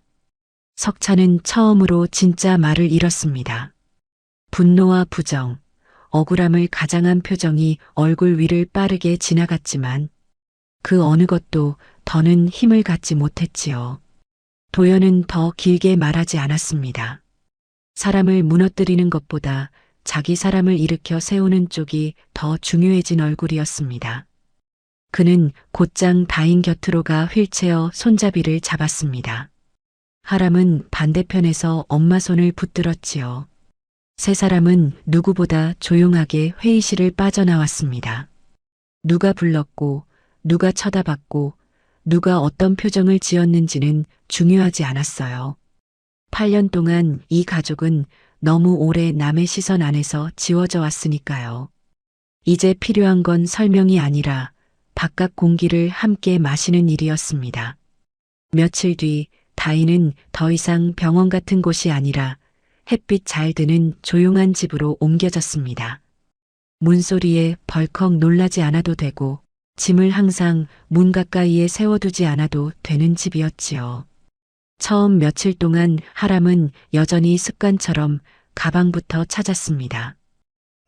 석찬은 처음으로 진짜 말을 잃었습니다. 분노와 부정, 억울함을 가장한 표정이 얼굴 위를 빠르게 지나갔지만 그 어느 것도 더는 힘을 갖지 못했지요. 도연은 더 길게 말하지 않았습니다. 사람을 무너뜨리는 것보다 자기 사람을 일으켜 세우는 쪽이 더 중요해진 얼굴이었습니다. 그는 곧장 다인 곁으로 가 휠체어 손잡이를 잡았습니다. 하람은 반대편에서 엄마 손을 붙들었지요. 세 사람은 누구보다 조용하게 회의실을 빠져나왔습니다. 누가 불렀고, 누가 쳐다봤고, 누가 어떤 표정을 지었는지는 중요하지 않았어요. 8년 동안 이 가족은 너무 오래 남의 시선 안에서 지워져 왔으니까요. 이제 필요한 건 설명이 아니라 바깥 공기를 함께 마시는 일이었습니다. 며칠 뒤 다인은 더 이상 병원 같은 곳이 아니라 햇빛 잘 드는 조용한 집으로 옮겨졌습니다. 문소리에 벌컥 놀라지 않아도 되고 짐을 항상 문 가까이에 세워두지 않아도 되는 집이었지요. 처음 며칠 동안 하람은 여전히 습관처럼 가방부터 찾았습니다.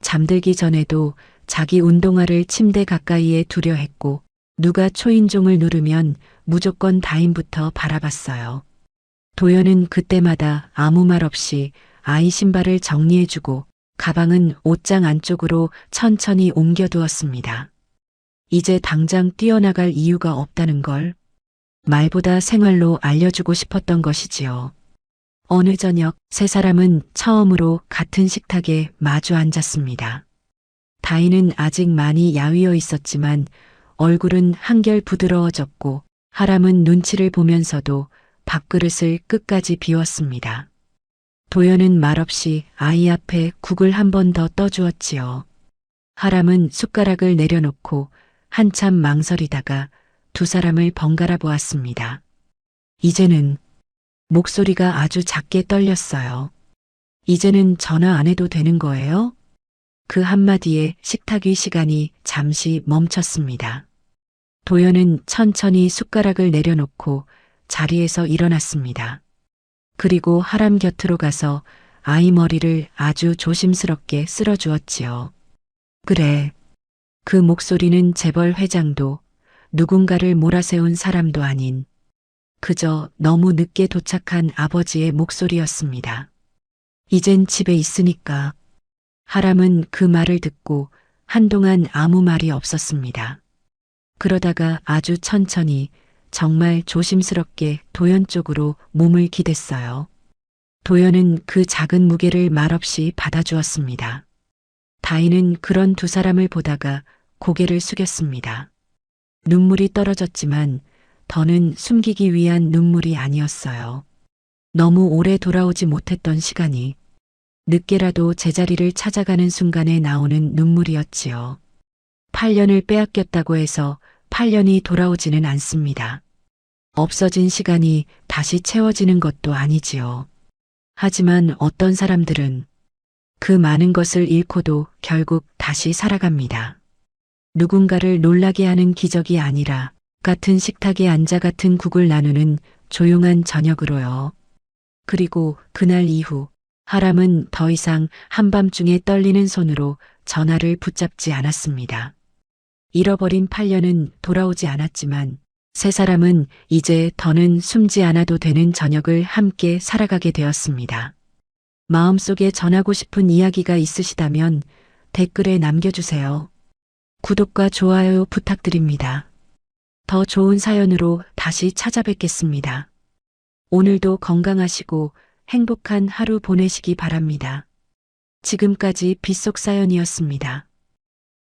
잠들기 전에도 자기 운동화를 침대 가까이에 두려 했고 누가 초인종을 누르면 무조건 다인부터 바라봤어요. 도연은 그때마다 아무 말 없이 아이 신발을 정리해주고 가방은 옷장 안쪽으로 천천히 옮겨두었습니다. 이제 당장 뛰어나갈 이유가 없다는 걸. 말보다 생활로 알려주고 싶었던 것이지요. 어느 저녁 세 사람은 처음으로 같은 식탁에 마주 앉았습니다. 다인은 아직 많이 야위어 있었지만 얼굴은 한결 부드러워졌고 하람은 눈치를 보면서도 밥그릇을 끝까지 비웠습니다. 도연은 말없이 아이 앞에 국을 한 번 더 떠주었지요. 하람은 숟가락을 내려놓고 한참 망설이다가 두 사람을 번갈아 보았습니다. 이제는 목소리가 아주 작게 떨렸어요. 이제는 전화 안 해도 되는 거예요? 그 한마디에 식탁 위 시간이 잠시 멈췄습니다. 도연은 천천히 숟가락을 내려놓고 자리에서 일어났습니다. 그리고 하람 곁으로 가서 아이 머리를 아주 조심스럽게 쓸어주었지요. 그래. 그 목소리는 재벌 회장도 누군가를 몰아세운 사람도 아닌 그저 너무 늦게 도착한 아버지의 목소리였습니다. 이젠 집에 있으니까. 하람은 그 말을 듣고 한동안 아무 말이 없었습니다. 그러다가 아주 천천히 정말 조심스럽게 도연 쪽으로 몸을 기댔어요. 도연은 그 작은 무게를 말없이 받아주었습니다. 다인은 그런 두 사람을 보다가 고개를 숙였습니다. 눈물이 떨어졌지만 더는 숨기기 위한 눈물이 아니었어요. 너무 오래 돌아오지 못했던 시간이 늦게라도 제자리를 찾아가는 순간에 나오는 눈물이었지요. 8년을 빼앗겼다고 해서 8년이 돌아오지는 않습니다. 없어진 시간이 다시 채워지는 것도 아니지요. 하지만 어떤 사람들은 그 많은 것을 잃고도 결국 다시 살아갑니다. 누군가를 놀라게 하는 기적이 아니라 같은 식탁에 앉아 같은 국을 나누는 조용한 저녁으로요. 그리고 그날 이후 하람은 더 이상 한밤중에 떨리는 손으로 전화를 붙잡지 않았습니다. 잃어버린 8년은 돌아오지 않았지만 세 사람은 이제 더는 숨지 않아도 되는 저녁을 함께 살아가게 되었습니다. 마음속에 전하고 싶은 이야기가 있으시다면 댓글에 남겨주세요. 구독과 좋아요 부탁드립니다. 더 좋은 사연으로 다시 찾아뵙겠습니다. 오늘도 건강하시고 행복한 하루 보내시기 바랍니다. 지금까지 빗속 사연이었습니다.